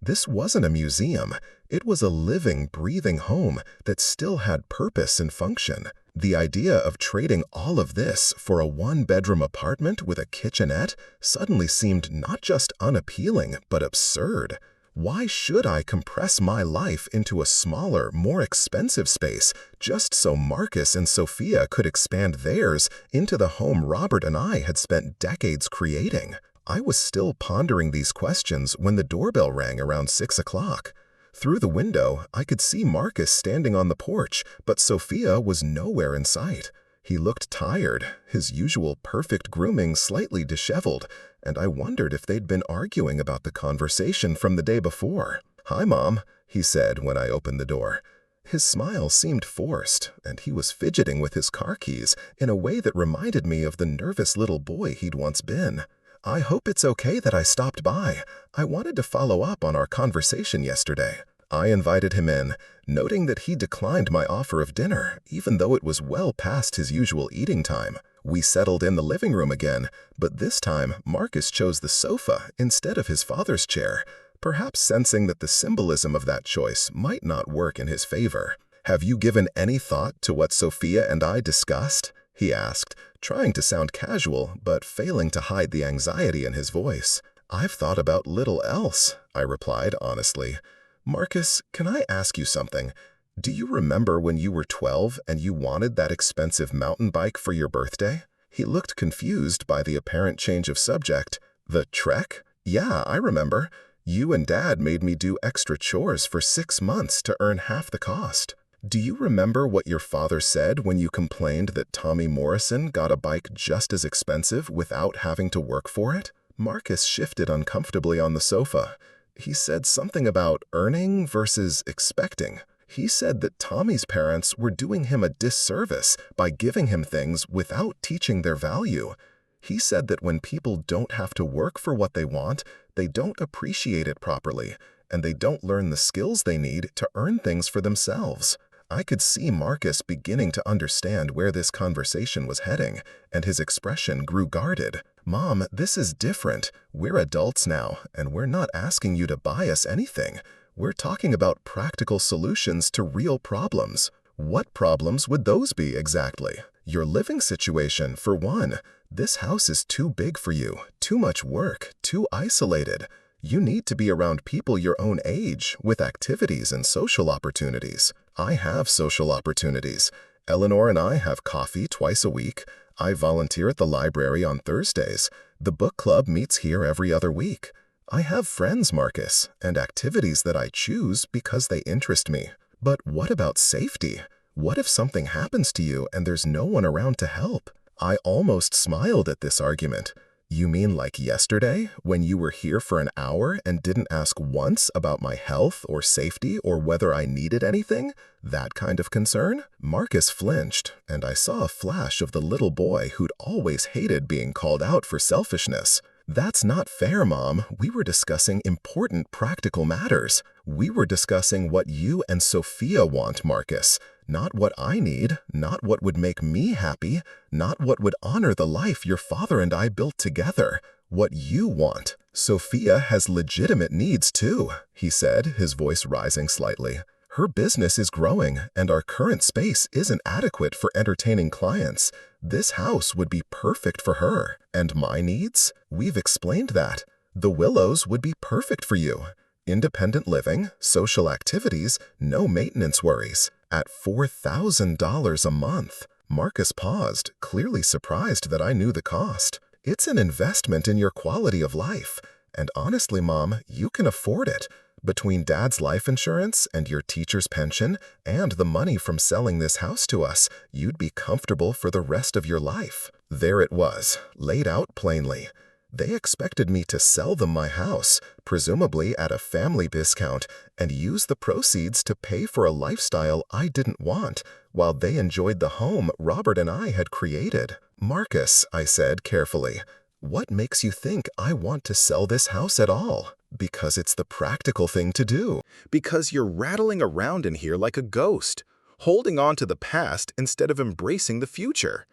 This wasn't a museum. It was a living, breathing home that still had purpose and function. The idea of trading all of this for a one-bedroom apartment with a kitchenette suddenly seemed not just unappealing, but absurd. Why should I compress my life into a smaller, more expensive space just so Marcus and Sophia could expand theirs into the home Robert and I had spent decades creating? I was still pondering these questions when the doorbell rang around 6 o'clock. Through the window, I could see Marcus standing on the porch, but Sophia was nowhere in sight. He looked tired, his usual perfect grooming slightly disheveled, and I wondered if they'd been arguing about the conversation from the day before. "Hi, Mom," he said when I opened the door. His smile seemed forced, and he was fidgeting with his car keys in a way that reminded me of the nervous little boy he'd once been. "I hope it's okay that I stopped by. I wanted to follow up on our conversation yesterday." I invited him in, noting that he declined my offer of dinner, even though it was well past his usual eating time. We settled in the living room again, but this time Marcus chose the sofa instead of his father's chair, perhaps sensing that the symbolism of that choice might not work in his favor. "Have you given any thought to what Sophia and I discussed?" he asked, trying to sound casual, but failing to hide the anxiety in his voice. "I've thought about little else," I replied honestly. "Marcus, can I ask you something? Do you remember when you were 12 and you wanted that expensive mountain bike for your birthday?" He looked confused by the apparent change of subject. "The trek? Yeah, I remember. You and Dad made me do extra chores for 6 months to earn half the cost. Do you remember what your father said when you complained that Tommy Morrison got a bike just as expensive without having to work for it?" Marcus shifted uncomfortably on the sofa. He said something about earning versus expecting. He said that Tommy's parents were doing him a disservice by giving him things without teaching their value. He said that when people don't have to work for what they want, they don't appreciate it properly, and they don't learn the skills they need to earn things for themselves. I could see Marcus beginning to understand where this conversation was heading, and his expression grew guarded. "Mom, this is different. We're adults now, and we're not asking you to buy us anything. We're talking about practical solutions to real problems." "What problems would those be exactly?" "Your living situation, for one. This house is too big for you, too much work, too isolated. You need to be around people your own age, with activities and social opportunities." "I have social opportunities. Eleanor and I have coffee twice a week. I volunteer at the library on Thursdays. The book club meets here every other week. I have friends, Marcus, and activities that I choose because they interest me." "But what about safety? What if something happens to you and there's no one around to help?" I almost smiled at this argument. "You mean like yesterday, when you were here for an hour and didn't ask once about my health or safety or whether I needed anything? That kind of concern?" Marcus flinched, and I saw a flash of the little boy who'd always hated being called out for selfishness. "That's not fair, Mom. We were discussing important practical matters. We were discussing what you and Sophia want, Marcus. Not what I need, not what would make me happy, not what would honor the life your father and I built together. What you want. Sophia has legitimate needs too," he said, his voice rising slightly. "Her business is growing, and our current space isn't adequate for entertaining clients. This house would be perfect for her. And my needs? We've explained that. The Willows would be perfect for you. Independent living, social activities, no maintenance worries. At $4,000 a month." Marcus paused, clearly surprised that I knew the cost. "It's an investment in your quality of life. And honestly, Mom, you can afford it. Between Dad's life insurance and your teacher's pension and the money from selling this house to us, you'd be comfortable for the rest of your life." There it was, laid out plainly. They expected me to sell them my house, presumably at a family discount, and use the proceeds to pay for a lifestyle I didn't want, while they enjoyed the home Robert and I had created. "Marcus," I said carefully, "what makes you think I want to sell this house at all?" "Because it's the practical thing to do." Because you're rattling around in here like a ghost, holding on to the past instead of embracing the future.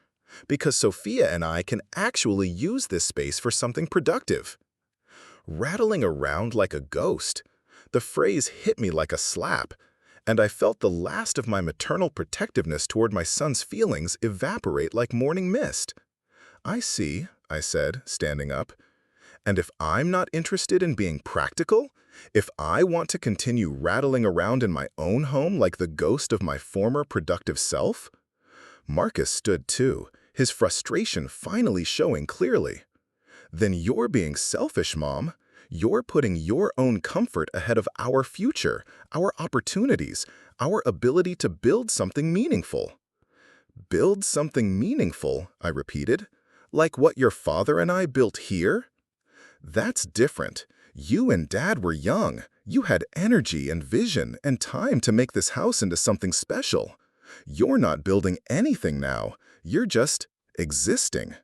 Because Sophia and I can actually use this space for something productive. Rattling around like a ghost. The phrase hit me like a slap, and I felt the last of my maternal protectiveness toward my son's feelings evaporate like morning mist. "I see," I said, standing up. "And if I'm not interested in being practical, if I want to continue rattling around in my own home like the ghost of my former productive self?" Marcus stood too, his frustration finally showing clearly. "Then you're being selfish, Mom. You're putting your own comfort ahead of our future, our opportunities, our ability to build something meaningful." "Build something meaningful," I repeated. "Like what your father and I built here?" "That's different. You and Dad were young. You had energy and vision and time to make this house into something special. You're not building anything now. You're just existing."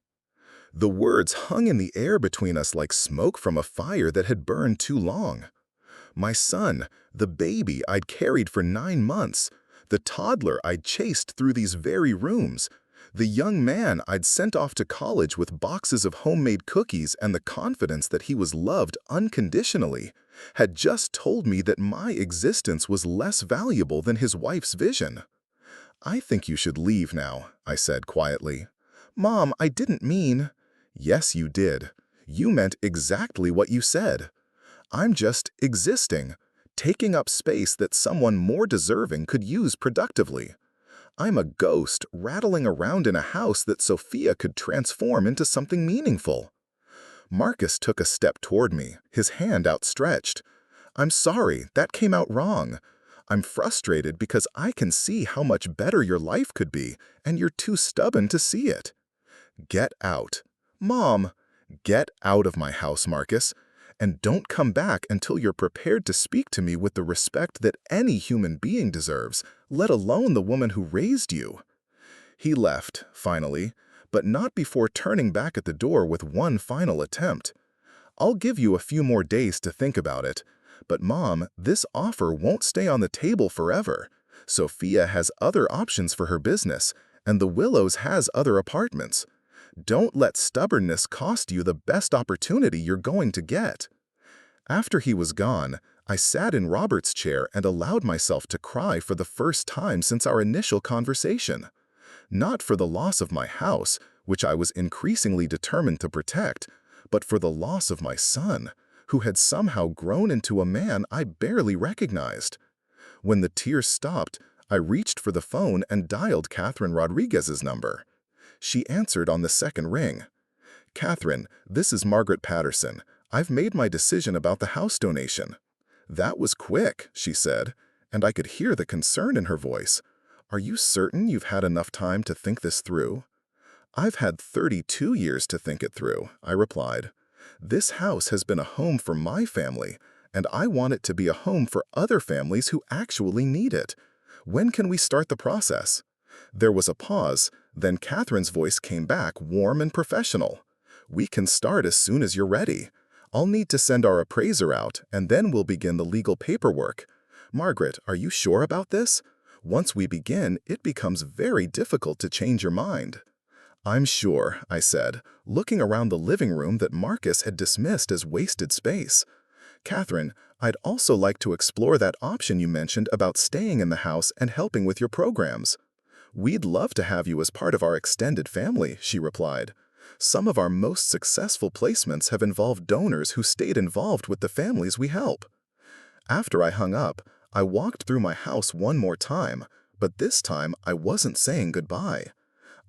The words hung in the air between us like smoke from a fire that had burned too long. My son, the baby I'd carried for 9 months, the toddler I'd chased through these very rooms, the young man I'd sent off to college with boxes of homemade cookies and the confidence that he was loved unconditionally, had just told me that my existence was less valuable than his wife's vision. "I think you should leave now," I said quietly. "Mom, I didn't mean—" "Yes, you did. You meant exactly what you said. I'm just existing, taking up space that someone more deserving could use productively. I'm a ghost rattling around in a house that Sophia could transform into something meaningful." Marcus took a step toward me, his hand outstretched. "I'm sorry, that came out wrong. I'm frustrated because I can see how much better your life could be, and you're too stubborn to see it." "Get out." "Mom." "Get out of my house, Marcus. and don't come back until you're prepared to speak to me with the respect that any human being deserves, let alone the woman who raised you." He left, finally, but not before turning back at the door with one final attempt. "I'll give you a few more days to think about it. But Mom, this offer won't stay on the table forever. Sophia has other options for her business, and the Willows has other apartments. Don't let stubbornness cost you the best opportunity you're going to get." After he was gone, I sat in Robert's chair and allowed myself to cry for the first time since our initial conversation. Not for the loss of my house, which I was increasingly determined to protect, but for the loss of my son, who had somehow grown into a man I barely recognized. When the tears stopped, I reached for the phone and dialed Catherine Rodriguez's number. She answered on the second ring. "Catherine, this is Margaret Patterson. I've made my decision about the house donation." "That was quick," she said, and I could hear the concern in her voice. "Are you certain you've had enough time to think this through?" "I've had 32 years to think it through," I replied. "This house has been a home for my family, and I want it to be a home for other families who actually need it. When can we start the process?" There was a pause, then Catherine's voice came back warm and professional. "We can start as soon as you're ready. I'll need to send our appraiser out, and then we'll begin the legal paperwork. Margaret, are you sure about this? Once we begin, it becomes very difficult to change your mind." "I'm sure," I said, looking around the living room that Marcus had dismissed as wasted space. "Catherine, I'd also like to explore that option you mentioned about staying in the house and helping with your programs." "We'd love to have you as part of our extended family," she replied. "Some of our most successful placements have involved donors who stayed involved with the families we help." After I hung up, I walked through my house one more time, but this time I wasn't saying goodbye.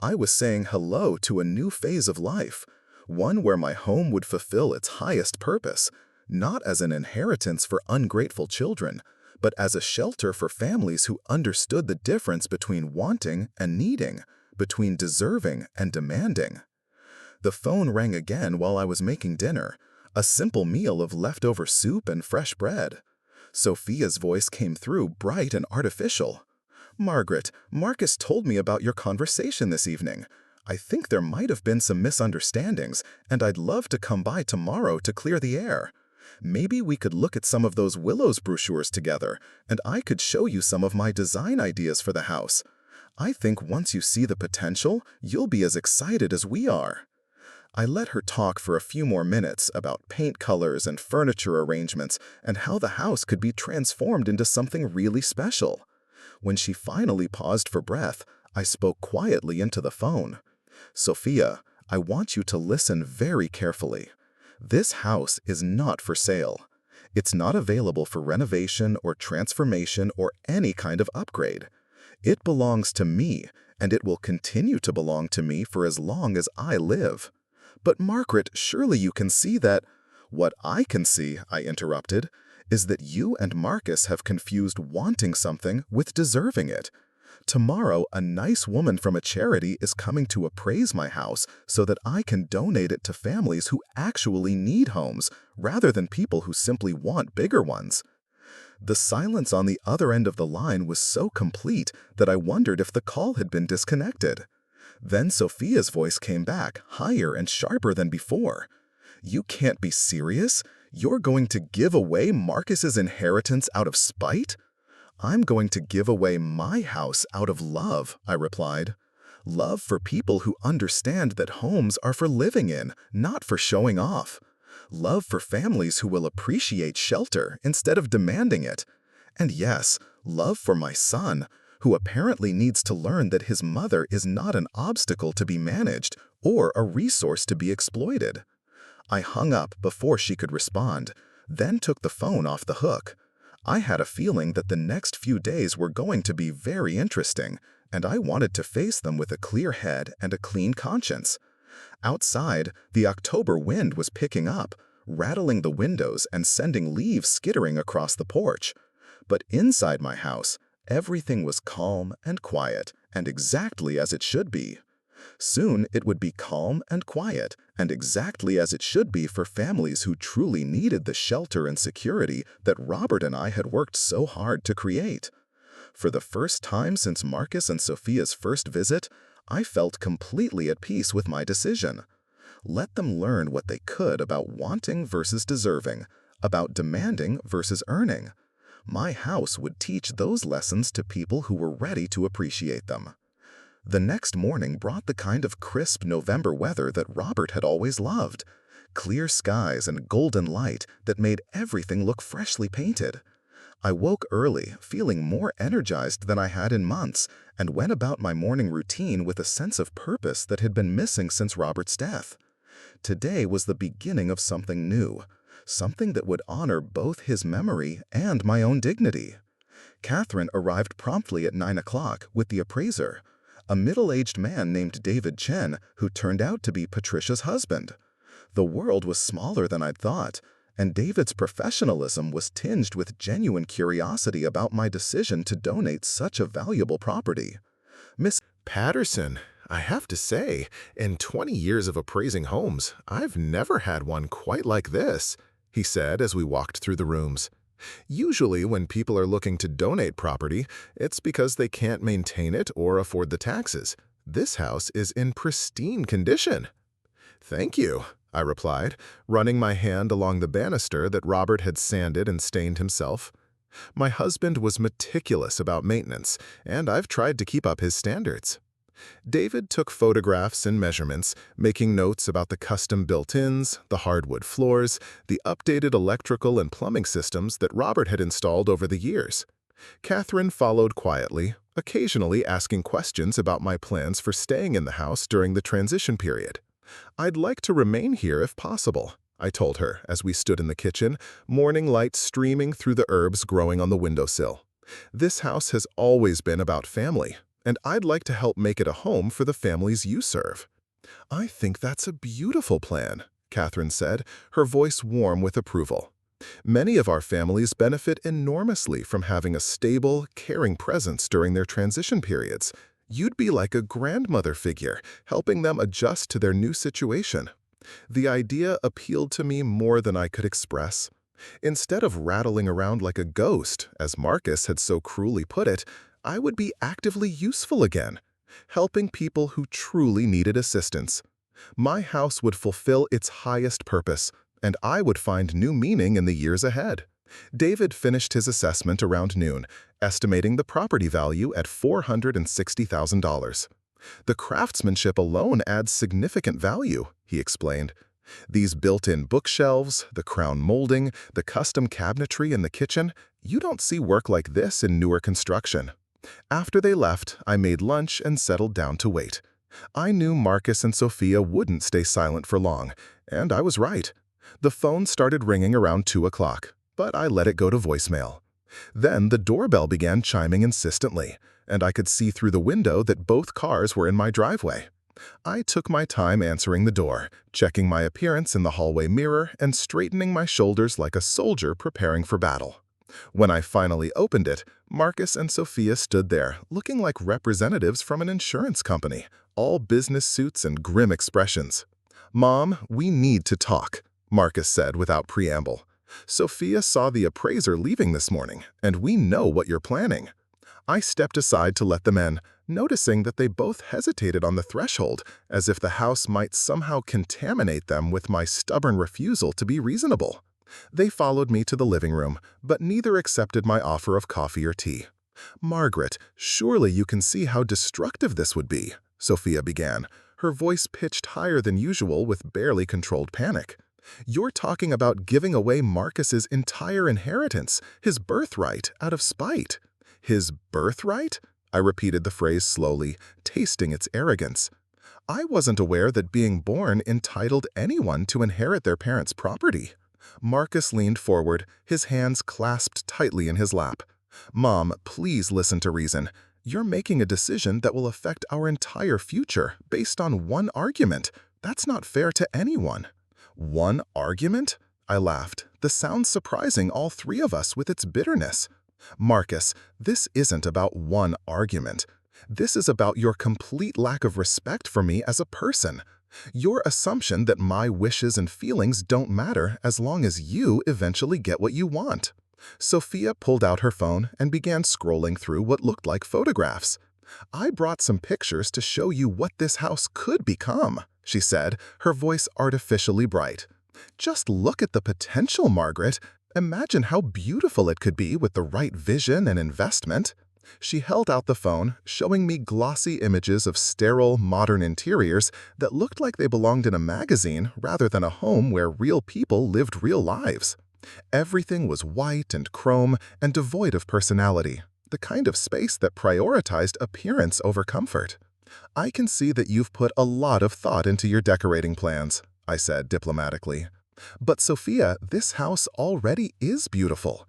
I was saying hello to a new phase of life, one where my home would fulfill its highest purpose, not as an inheritance for ungrateful children, but as a shelter for families who understood the difference between wanting and needing, between deserving and demanding. The phone rang again while I was making dinner, a simple meal of leftover soup and fresh bread. Sophia's voice came through bright and artificial. "Margaret, Marcus told me about your conversation this evening. I think there might have been some misunderstandings, and I'd love to come by tomorrow to clear the air. Maybe we could look at some of those Willows brochures together, and I could show you some of my design ideas for the house. I think once you see the potential, you'll be as excited as we are." I let her talk for a few more minutes about paint colors and furniture arrangements and how the house could be transformed into something really special. When she finally paused for breath, I spoke quietly into the phone. "Sophia, I want you to listen very carefully. This house is not for sale. It's not available for renovation or transformation or any kind of upgrade. It belongs to me, and it will continue to belong to me for as long as I live." "But Margaret, surely you can see that—" "What I can see," I interrupted, "is that you and Marcus have confused wanting something with deserving it. Tomorrow, a nice woman from a charity is coming to appraise my house so that I can donate it to families who actually need homes, rather than people who simply want bigger ones." The silence on the other end of the line was so complete that I wondered if the call had been disconnected. Then Sophia's voice came back, higher and sharper than before. "You can't be serious? You're going to give away Marcus's inheritance out of spite?" "I'm going to give away my house out of love," I replied. "Love for people who understand that homes are for living in, not for showing off. Love for families who will appreciate shelter instead of demanding it. And yes, love for my son, who apparently needs to learn that his mother is not an obstacle to be managed or a resource to be exploited." I hung up before she could respond, then took the phone off the hook. I had a feeling that the next few days were going to be very interesting, and I wanted to face them with a clear head and a clean conscience. Outside, the October wind was picking up, rattling the windows and sending leaves skittering across the porch. But inside my house, everything was calm and quiet, and exactly as it should be. Soon it would be calm and quiet, and exactly as it should be for families who truly needed the shelter and security that Robert and I had worked so hard to create. For the first time since Marcus and Sophia's first visit, I felt completely at peace with my decision. Let them learn what they could about wanting versus deserving, about demanding versus earning. My house would teach those lessons to people who were ready to appreciate them. The next morning brought the kind of crisp November weather that Robert had always loved. Clear skies and golden light that made everything look freshly painted. I woke early, feeling more energized than I had in months, and went about my morning routine with a sense of purpose that had been missing since Robert's death. Today was the beginning of something new, something that would honor both his memory and my own dignity. Catherine arrived promptly at 9 o'clock with the appraiser, a middle-aged man named David Chen who turned out to be Patricia's husband. The world was smaller than I'd thought, and David's professionalism was tinged with genuine curiosity about my decision to donate such a valuable property. Miss Patterson, I have to say, in 20 years of appraising homes, I've never had one quite like this, he said as we walked through the rooms. Usually when people are looking to donate property, it's because they can't maintain it or afford the taxes. This house is in pristine condition. Thank you, I replied, running my hand along the banister that Robert had sanded and stained himself. My husband was meticulous about maintenance, and I've tried to keep up his standards. David took photographs and measurements, making notes about the custom built-ins, the hardwood floors, the updated electrical and plumbing systems that Robert had installed over the years. Catherine followed quietly, occasionally asking questions about my plans for staying in the house during the transition period. "I'd like to remain here if possible," I told her as we stood in the kitchen, morning light streaming through the herbs growing on the windowsill. "This house has always been about family, and I'd like to help make it a home for the families you serve." "I think that's a beautiful plan," Catherine said, her voice warm with approval. "Many of our families benefit enormously from having a stable, caring presence during their transition periods. You'd be like a grandmother figure, helping them adjust to their new situation." The idea appealed to me more than I could express. Instead of rattling around like a ghost, as Marcus had so cruelly put it, I would be actively useful again, helping people who truly needed assistance. My house would fulfill its highest purpose, and I would find new meaning in the years ahead. David finished his assessment around noon, estimating the property value at $460,000. "The craftsmanship alone adds significant value," he explained. "These built-in bookshelves, the crown molding, the custom cabinetry in the kitchen, you don't see work like this in newer construction." After they left, I made lunch and settled down to wait. I knew Marcus and Sophia wouldn't stay silent for long, and I was right. The phone started ringing around 2 o'clock, but I let it go to voicemail. Then the doorbell began chiming insistently, and I could see through the window that both cars were in my driveway. I took my time answering the door, checking my appearance in the hallway mirror and straightening my shoulders like a soldier preparing for battle. When I finally opened it, Marcus and Sophia stood there, looking like representatives from an insurance company, all business suits and grim expressions. "Mom, we need to talk," Marcus said without preamble. "Sophia saw the appraiser leaving this morning, and we know what you're planning." I stepped aside to let them in, noticing that they both hesitated on the threshold, as if the house might somehow contaminate them with my stubborn refusal to be reasonable. They followed me to the living room, but neither accepted my offer of coffee or tea. "Margaret, surely you can see how destructive this would be," Sophia began, her voice pitched higher than usual with barely controlled panic. "You're talking about giving away Marcus's entire inheritance, his birthright, out of spite." "His birthright?" I repeated the phrase slowly, tasting its arrogance. I wasn't aware that being born entitled anyone to inherit their parents' property. Marcus leaned forward, his hands clasped tightly in his lap. "Mom, please listen to reason. You're making a decision that will affect our entire future based on one argument. That's not fair to anyone." "One argument?" I laughed, the sound surprising all three of us with its bitterness. "Marcus, this isn't about one argument. This is about your complete lack of respect for me as a person. Your assumption that my wishes and feelings don't matter as long as you eventually get what you want. Sophia pulled out her phone and began scrolling through what looked like photographs. I brought some pictures to show you what this house could become, she said, her voice artificially bright. Just look at the potential, Margaret. Imagine how beautiful it could be with the right vision and investment. She held out the phone, showing me glossy images of sterile, modern interiors that looked like they belonged in a magazine rather than a home where real people lived real lives. Everything was white and chrome and devoid of personality, the kind of space that prioritized appearance over comfort. I can see that you've put a lot of thought into your decorating plans, I said diplomatically. But Sophia, this house already is beautiful.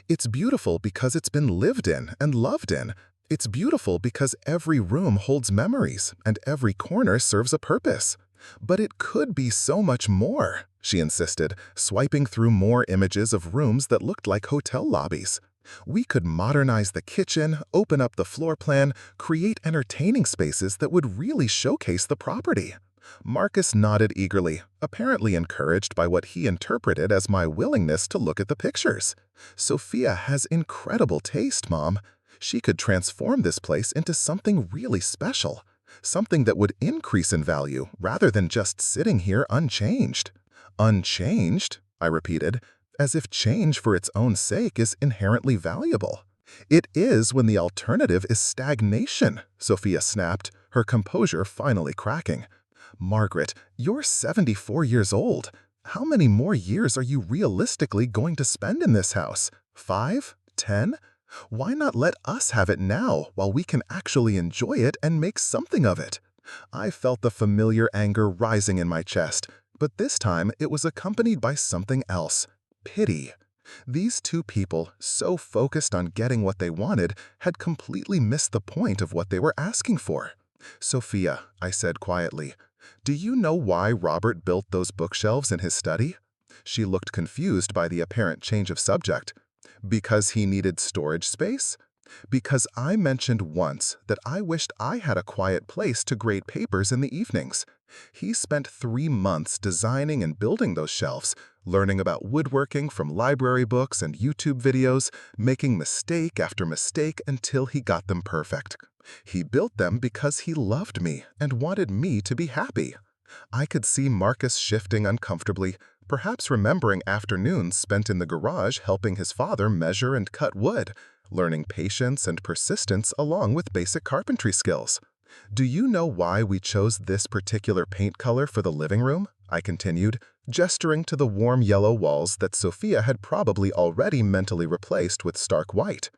It's beautiful because it's been lived in and loved in. It's beautiful because every room holds memories and every corner serves a purpose. But it could be so much more, she insisted, swiping through more images of rooms that looked like hotel lobbies. We could modernize the kitchen, open up the floor plan, create entertaining spaces that would really showcase the property. Marcus nodded eagerly, apparently encouraged by what he interpreted as my willingness to look at the pictures. Sophia has incredible taste, Mom. She could transform this place into something really special, something that would increase in value rather than just sitting here unchanged. Unchanged? I repeated, as if change for its own sake is inherently valuable. It is when the alternative is stagnation, Sophia snapped, her composure finally cracking. Margaret, you're 74 years old. How many more years are you realistically going to spend in this house? 5? 10? Why not let us have it now while we can actually enjoy it and make something of it? I felt the familiar anger rising in my chest, but this time it was accompanied by something else. Pity. These two people, so focused on getting what they wanted, had completely missed the point of what they were asking for. Sophia, I said quietly, do you know why Robert built those bookshelves in his study? She looked confused by the apparent change of subject. Because he needed storage space? Because I mentioned once that I wished I had a quiet place to grade papers in the evenings. He spent 3 months designing and building those shelves, learning about woodworking from library books and YouTube videos, making mistake after mistake until he got them perfect. He built them because he loved me and wanted me to be happy. I could see Marcus shifting uncomfortably, perhaps remembering afternoons spent in the garage helping his father measure and cut wood, learning patience and persistence along with basic carpentry skills. Do you know why we chose this particular paint color for the living room? I continued, gesturing to the warm yellow walls that Sophia had probably already mentally replaced with stark white.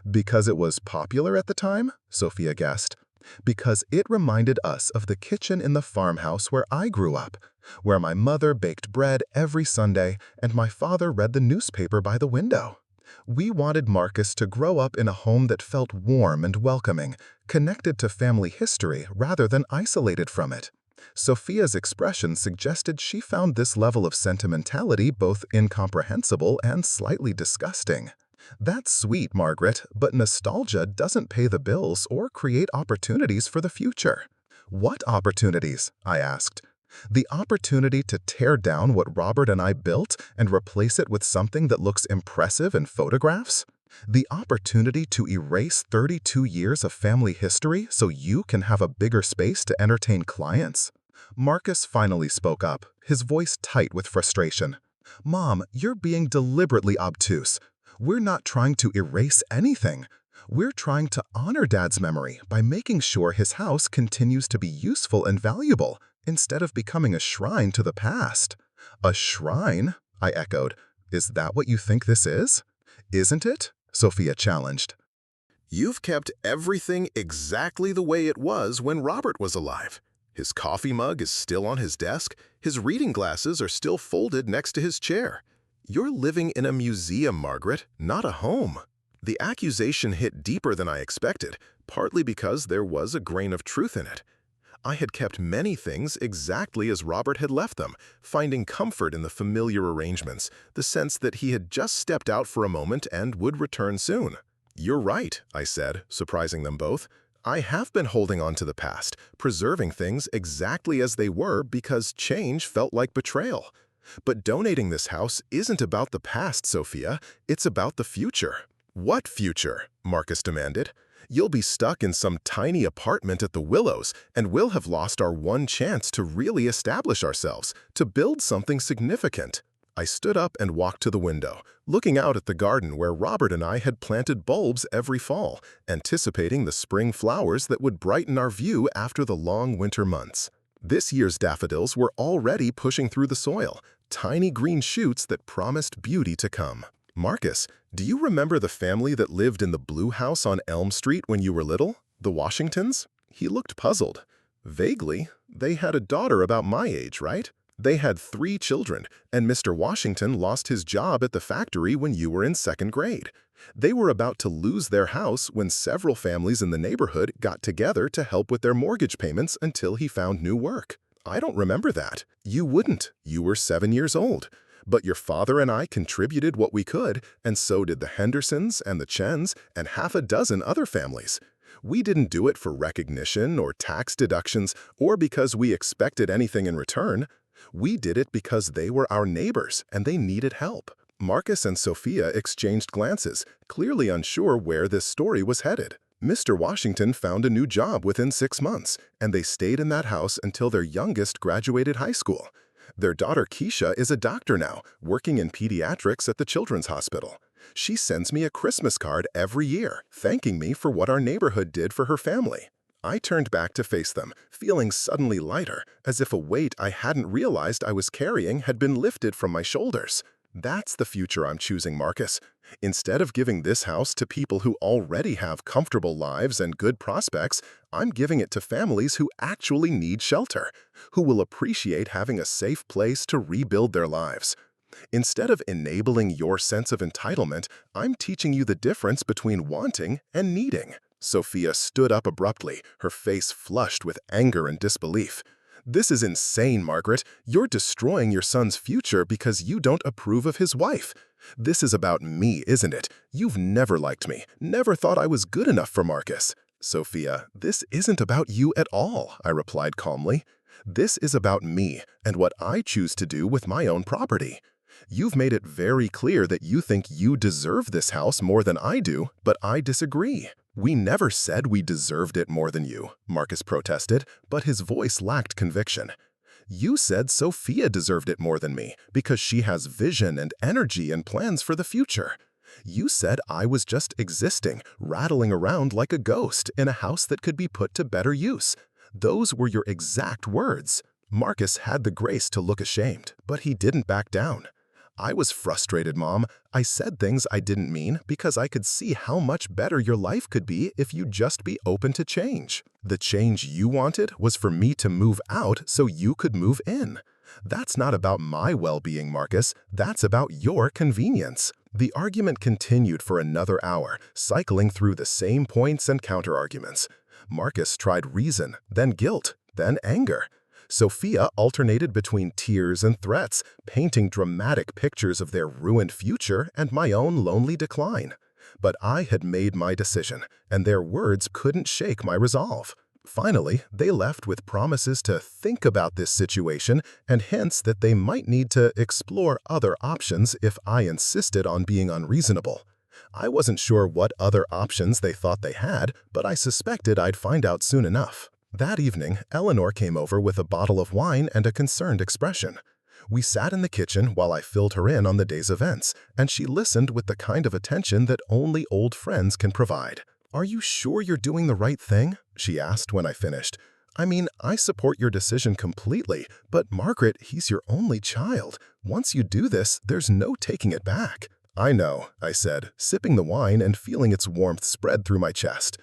Because it was popular at the time? Sophia guessed. Because it reminded us of the kitchen in the farmhouse where I grew up, where my mother baked bread every Sunday and my father read the newspaper by the window. We wanted Marcus to grow up in a home that felt warm and welcoming, connected to family history rather than isolated from it. Sophia's expression suggested she found this level of sentimentality both incomprehensible and slightly disgusting. That's sweet, Margaret, but nostalgia doesn't pay the bills or create opportunities for the future. What opportunities? I asked. The opportunity to tear down what Robert and I built and replace it with something that looks impressive in photographs? The opportunity to erase 32 years of family history so you can have a bigger space to entertain clients? Marcus finally spoke up, his voice tight with frustration. Mom, you're being deliberately obtuse. We're not trying to erase anything. We're trying to honor Dad's memory by making sure his house continues to be useful and valuable, instead of becoming a shrine to the past. A shrine? I echoed. Is that what you think this is? Isn't it? Sophia challenged. You've kept everything exactly the way it was when Robert was alive. His coffee mug is still on his desk, his reading glasses are still folded next to his chair. You're living in a museum, Margaret, not a home. The accusation hit deeper than I expected, partly because there was a grain of truth in it. I had kept many things exactly as Robert had left them, finding comfort in the familiar arrangements, the sense that he had just stepped out for a moment and would return soon. You're right, I said, surprising them both. I have been holding on to the past, preserving things exactly as they were because change felt like betrayal. But donating this house isn't about the past, Sophia. It's about the future. What future? Marcus demanded. You'll be stuck in some tiny apartment at the Willows, and we'll have lost our one chance to really establish ourselves, to build something significant. I stood up and walked to the window, looking out at the garden where Robert and I had planted bulbs every fall, anticipating the spring flowers that would brighten our view after the long winter months. This year's daffodils were already pushing through the soil, tiny green shoots that promised beauty to come. Marcus, do you remember the family that lived in the blue house on Elm Street when you were little? The Washingtons? He looked puzzled. Vaguely. They had a daughter about my age, right? They had 3 children, and Mr. Washington lost his job at the factory when you were in 2nd grade. They were about to lose their house when several families in the neighborhood got together to help with their mortgage payments until he found new work. I don't remember that. You wouldn't. You were 7 years old. But your father and I contributed what we could, and so did the Hendersons and the Chens and half a dozen other families. We didn't do it for recognition or tax deductions or because we expected anything in return. We did it because they were our neighbors and they needed help. Marcus and Sophia exchanged glances, clearly unsure where this story was headed. Mr. Washington found a new job within 6 months, and they stayed in that house until their youngest graduated high school. Their daughter Keisha is a doctor now, working in pediatrics at the Children's Hospital. She sends me a Christmas card every year, thanking me for what our neighborhood did for her family. I turned back to face them, feeling suddenly lighter, as if a weight I hadn't realized I was carrying had been lifted from my shoulders. That's the future I'm choosing, Marcus. Instead of giving this house to people who already have comfortable lives and good prospects, I'm giving it to families who actually need shelter, who will appreciate having a safe place to rebuild their lives. Instead of enabling your sense of entitlement, I'm teaching you the difference between wanting and needing. Sophia stood up abruptly, her face flushed with anger and disbelief. This is insane, Margaret. You're destroying your son's future because you don't approve of his wife. This is about me, isn't it? You've never liked me, never thought I was good enough for Marcus. Sophia, this isn't about you at all, I replied calmly. This is about me and what I choose to do with my own property. You've made it very clear that you think you deserve this house more than I do, but I disagree. We never said we deserved it more than you, Marcus protested, but his voice lacked conviction. You said Sophia deserved it more than me because she has vision and energy and plans for the future. You said I was just existing, rattling around like a ghost in a house that could be put to better use. Those were your exact words. Marcus had the grace to look ashamed, but he didn't back down. I was frustrated, Mom. I said things I didn't mean because I could see how much better your life could be if you'd just be open to change. The change you wanted was for me to move out so you could move in. That's not about my well-being, Marcus. That's about your convenience. The argument continued for another hour, cycling through the same points and counter-arguments. Marcus tried reason, then guilt, then anger. Sophia alternated between tears and threats, painting dramatic pictures of their ruined future and my own lonely decline. But I had made my decision, and their words couldn't shake my resolve. Finally, they left with promises to think about this situation and hints that they might need to explore other options if I insisted on being unreasonable. I wasn't sure what other options they thought they had, but I suspected I'd find out soon enough. That evening, Eleanor came over with a bottle of wine and a concerned expression. We sat in the kitchen while I filled her in on the day's events, and she listened with the kind of attention that only old friends can provide. "Are you sure you're doing the right thing?" she asked when I finished. "I mean, I support your decision completely, but Margaret, he's your only child. Once you do this, there's no taking it back." "I know," I said, sipping the wine and feeling its warmth spread through my chest.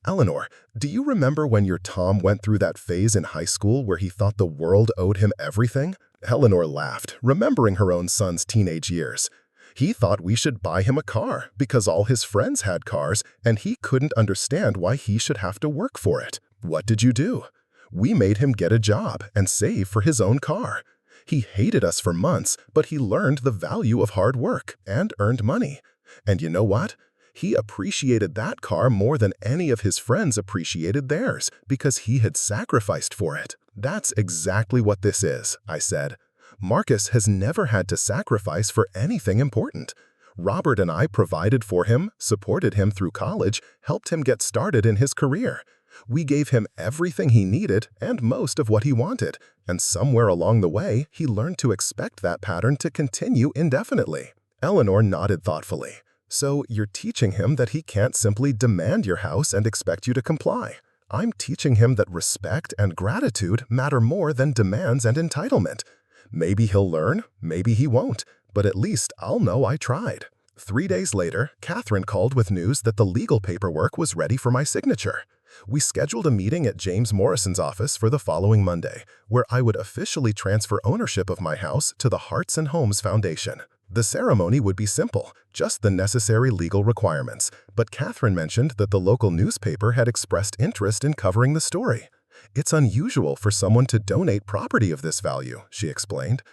"Eleanor, do you remember when your Tom went through that phase in high school where he thought the world owed him everything?" Eleanor laughed, remembering her own son's teenage years. "He thought we should buy him a car because all his friends had cars and he couldn't understand why he should have to work for it. What did you do? We made him get a job and save for his own car. He hated us for months, but he learned the value of hard work and earned money. And you know what? He appreciated that car more than any of his friends appreciated theirs because he had sacrificed for it. That's exactly what this is, I said. Marcus has never had to sacrifice for anything important. Robert and I provided for him, supported him through college, helped him get started in his career. We gave him everything he needed and most of what he wanted, and somewhere along the way, he learned to expect that pattern to continue indefinitely. Eleanor nodded thoughtfully. So you're teaching him that he can't simply demand your house and expect you to comply. I'm teaching him that respect and gratitude matter more than demands and entitlement. Maybe he'll learn, maybe he won't, but at least I'll know I tried. 3 days later, Catherine called with news that the legal paperwork was ready for my signature. We scheduled a meeting at James Morrison's office for the following Monday, where I would officially transfer ownership of my house to the Hearts and Homes Foundation. The ceremony would be simple, just the necessary legal requirements, but Catherine mentioned that the local newspaper had expressed interest in covering the story. It's unusual for someone to donate property of this value, she explained.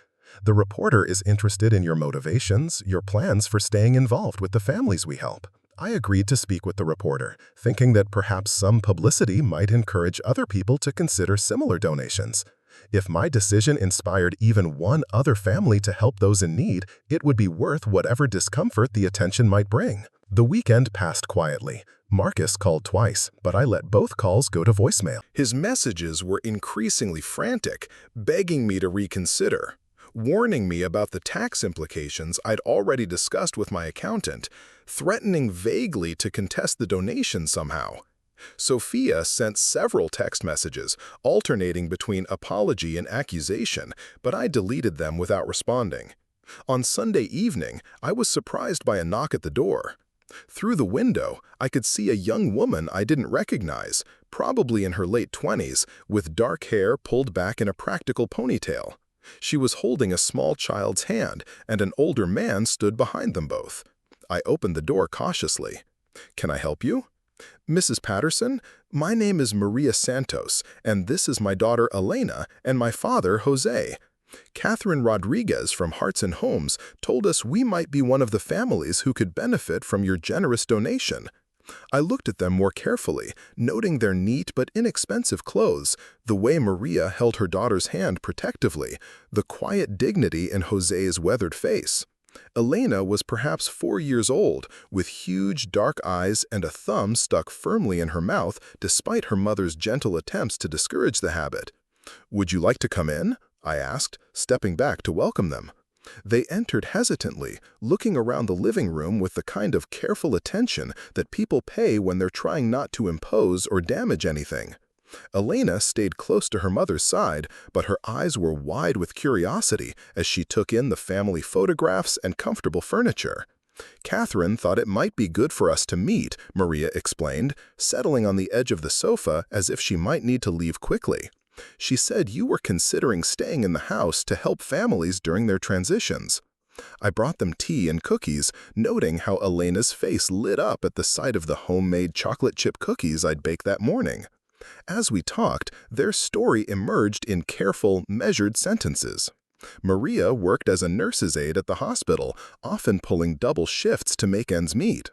The reporter is interested in your motivations, your plans for staying involved with the families we help. I agreed to speak with the reporter, thinking that perhaps some publicity might encourage other people to consider similar donations. If my decision inspired even one other family to help those in need, it would be worth whatever discomfort the attention might bring. The weekend passed quietly. Marcus called twice, but I let both calls go to voicemail. His messages were increasingly frantic, begging me to reconsider, warning me about the tax implications I'd already discussed with my accountant, threatening vaguely to contest the donation somehow. Sophia sent several text messages, alternating between apology and accusation, but I deleted them without responding. On Sunday evening, I was surprised by a knock at the door. Through the window, I could see a young woman I didn't recognize, probably in her late 20s, with dark hair pulled back in a practical ponytail. She was holding a small child's hand, and an older man stood behind them both. I opened the door cautiously. "Can I help you?" "Mrs. Patterson, my name is Maria Santos, and this is my daughter Elena and my father Jose. Catherine Rodriguez from Hearts and Homes told us we might be one of the families who could benefit from your generous donation." I looked at them more carefully, noting their neat but inexpensive clothes, the way Maria held her daughter's hand protectively, the quiet dignity in Jose's weathered face. Elena was perhaps 4 years old, with huge dark eyes and a thumb stuck firmly in her mouth despite her mother's gentle attempts to discourage the habit. "Would you like to come in?" I asked, stepping back to welcome them. They entered hesitantly, looking around the living room with the kind of careful attention that people pay when they're trying not to impose or damage anything. Elena stayed close to her mother's side, but her eyes were wide with curiosity as she took in the family photographs and comfortable furniture. "Catherine thought it might be good for us to meet," Maria explained, settling on the edge of the sofa as if she might need to leave quickly. "She said you were considering staying in the house to help families during their transitions." I brought them tea and cookies, noting how Elena's face lit up at the sight of the homemade chocolate chip cookies I'd baked that morning. As we talked, their story emerged in careful, measured sentences. Maria worked as a nurse's aide at the hospital, often pulling double shifts to make ends meet.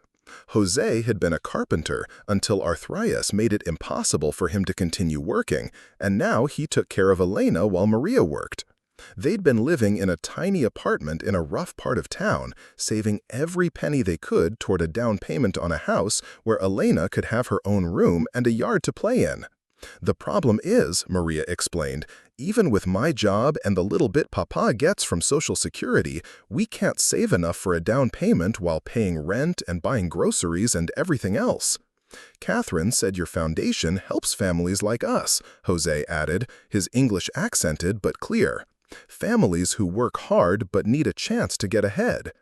Jose had been a carpenter until arthritis made it impossible for him to continue working, and now he took care of Elena while Maria worked. They'd been living in a tiny apartment in a rough part of town, saving every penny they could toward a down payment on a house where Elena could have her own room and a yard to play in. "The problem is," Maria explained, "even with my job and the little bit Papa gets from Social Security, we can't save enough for a down payment while paying rent and buying groceries and everything else." "Catherine said your foundation helps families like us," Jose added, his English accented but clear. "Families who work hard but need a chance to get ahead."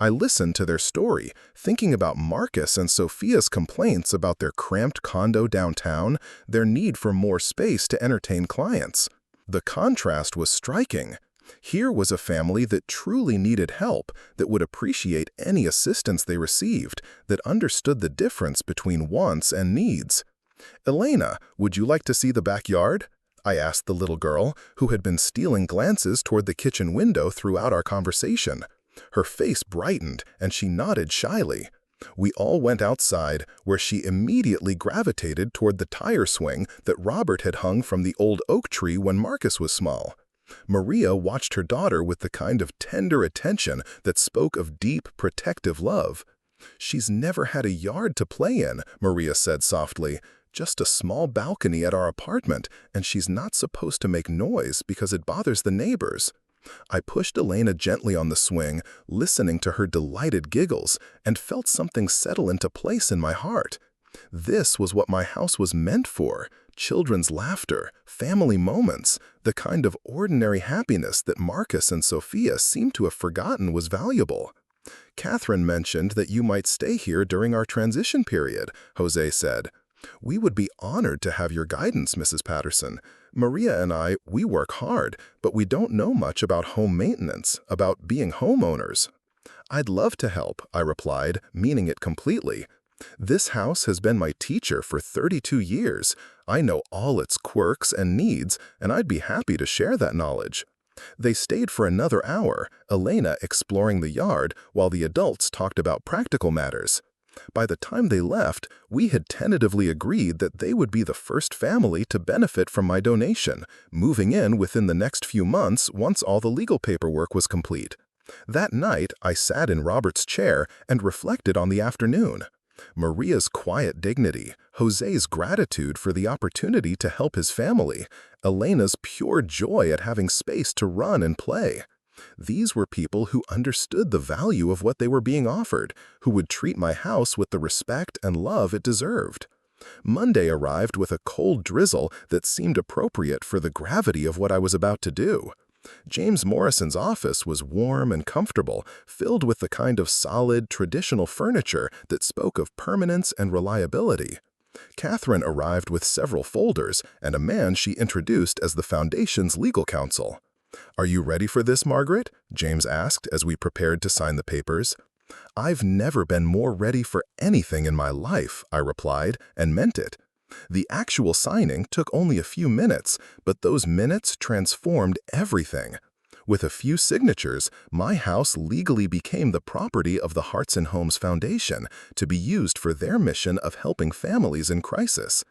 I listened to their story, thinking about Marcus and Sophia's complaints about their cramped condo downtown, their need for more space to entertain clients. The contrast was striking. Here was a family that truly needed help, that would appreciate any assistance they received, that understood the difference between wants and needs. "Elena, would you like to see the backyard?" I asked the little girl, who had been stealing glances toward the kitchen window throughout our conversation. Her face brightened, and she nodded shyly. We all went outside, where she immediately gravitated toward the tire swing that Robert had hung from the old oak tree when Marcus was small. Maria watched her daughter with the kind of tender attention that spoke of deep, protective love. "She's never had a yard to play in," Maria said softly. "Just a small balcony at our apartment, and she's not supposed to make noise because it bothers the neighbors." I pushed Elena gently on the swing, listening to her delighted giggles, and felt something settle into place in my heart. This was what my house was meant for: children's laughter, family moments, the kind of ordinary happiness that Marcus and Sophia seemed to have forgotten was valuable. "Catherine mentioned that you might stay here during our transition period," Jose said. "We would be honored to have your guidance, Mrs. Patterson. Maria and we work hard, but we don't know much about home maintenance, about being homeowners." "I'd love to help," I replied, meaning it completely. "This house has been my teacher for 32 years. I know all its quirks and needs, and I'd be happy to share that knowledge." They stayed for another hour, Elena exploring the yard while the adults talked about practical matters. By the time they left, we had tentatively agreed that they would be the first family to benefit from my donation, moving in within the next few months once all the legal paperwork was complete. That night, I sat in Robert's chair and reflected on the afternoon. Maria's quiet dignity, Jose's gratitude for the opportunity to help his family, Elena's pure joy at having space to run and play. These were people who understood the value of what they were being offered, who would treat my house with the respect and love it deserved. Monday arrived with a cold drizzle that seemed appropriate for the gravity of what I was about to do. James Morrison's office was warm and comfortable, filled with the kind of solid, traditional furniture that spoke of permanence and reliability. Catherine arrived with several folders and a man she introduced as the foundation's legal counsel. "Are you ready for this, Margaret?" James asked as we prepared to sign the papers. "I've never been more ready for anything in my life," I replied, and meant it. The actual signing took only a few minutes, but those minutes transformed everything. With a few signatures, my house legally became the property of the Hearts and Homes Foundation, to be used for their mission of helping families in crisis.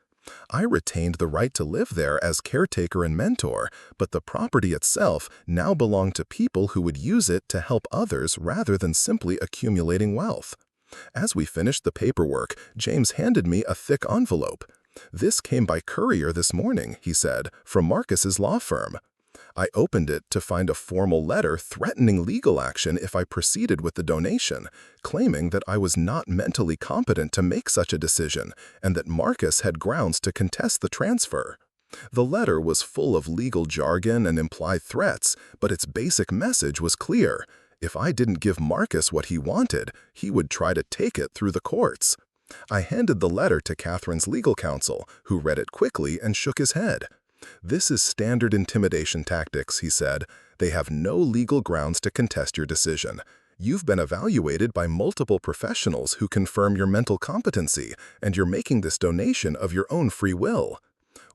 I retained the right to live there as caretaker and mentor, but the property itself now belonged to people who would use it to help others rather than simply accumulating wealth. As we finished the paperwork, James handed me a thick envelope. "This came by courier this morning," he said, "from Marcus's law firm." I opened it to find a formal letter threatening legal action if I proceeded with the donation, claiming that I was not mentally competent to make such a decision and that Marcus had grounds to contest the transfer. The letter was full of legal jargon and implied threats, but its basic message was clear. If I didn't give Marcus what he wanted, he would try to take it through the courts. I handed the letter to Catherine's legal counsel, who read it quickly and shook his head. "This is standard intimidation tactics," he said. "They have no legal grounds to contest your decision. You've been evaluated by multiple professionals who confirm your mental competency, and you're making this donation of your own free will."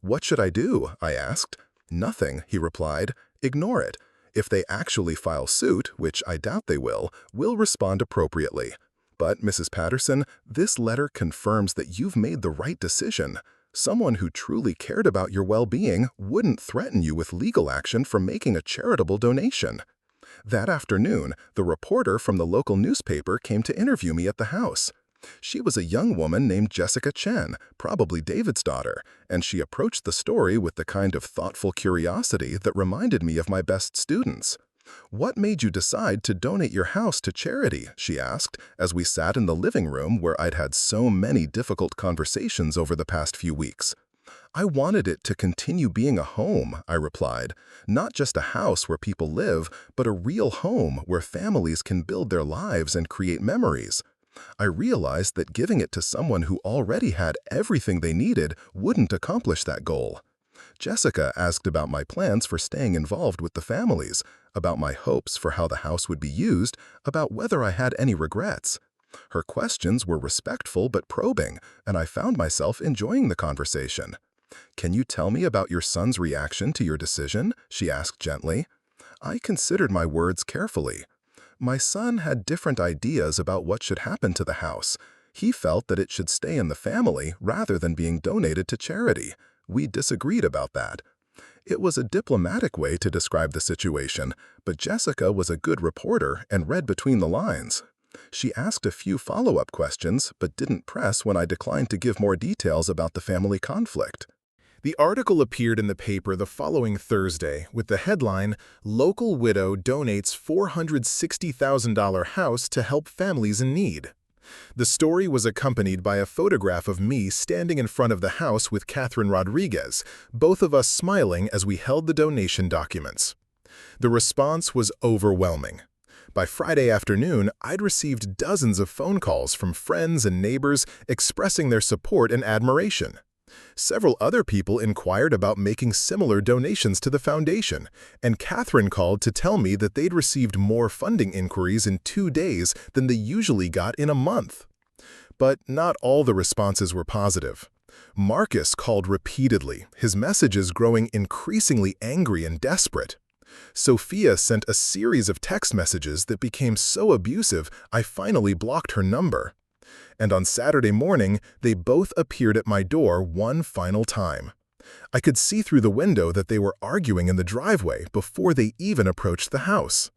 "What should I do?" I asked. "Nothing," he replied. "Ignore it. If they actually file suit, which I doubt they will, we'll respond appropriately. But, Mrs. Patterson, this letter confirms that you've made the right decision. Someone who truly cared about your well-being wouldn't threaten you with legal action for making a charitable donation." That afternoon, the reporter from the local newspaper came to interview me at the house. She was a young woman named Jessica Chen, probably David's daughter, and she approached the story with the kind of thoughtful curiosity that reminded me of my best students. "What made you decide to donate your house to charity?" she asked, as we sat in the living room where I'd had so many difficult conversations over the past few weeks. "I wanted it to continue being a home," I replied. "Not just a house where people live, but a real home where families can build their lives and create memories. I realized that giving it to someone who already had everything they needed wouldn't accomplish that goal." Jessica asked about my plans for staying involved with the families, about my hopes for how the house would be used, about whether I had any regrets. Her questions were respectful but probing, and I found myself enjoying the conversation. "Can you tell me about your son's reaction to your decision?" she asked gently. I considered my words carefully. My son had different ideas about what should happen to the house. He felt that it should stay in the family rather than being donated to charity. We disagreed about that. It was a diplomatic way to describe the situation, but Jessica was a good reporter and read between the lines. She asked a few follow-up questions, but didn't press when I declined to give more details about the family conflict. The article appeared in the paper the following Thursday with the headline, "Local Widow Donates $460,000 House to Help Families in Need." The story was accompanied by a photograph of me standing in front of the house with Catherine Rodriguez, both of us smiling as we held the donation documents. The response was overwhelming. By Friday afternoon, I'd received dozens of phone calls from friends and neighbors expressing their support and admiration. Several other people inquired about making similar donations to the foundation, and Catherine called to tell me that they'd received more funding inquiries in 2 days than they usually got in a month. But not all the responses were positive. Marcus called repeatedly, his messages growing increasingly angry and desperate. Sophia sent a series of text messages that became so abusive I finally blocked her number. And on Saturday morning, they both appeared at my door one final time. I could see through the window that they were arguing in the driveway before they even approached the house.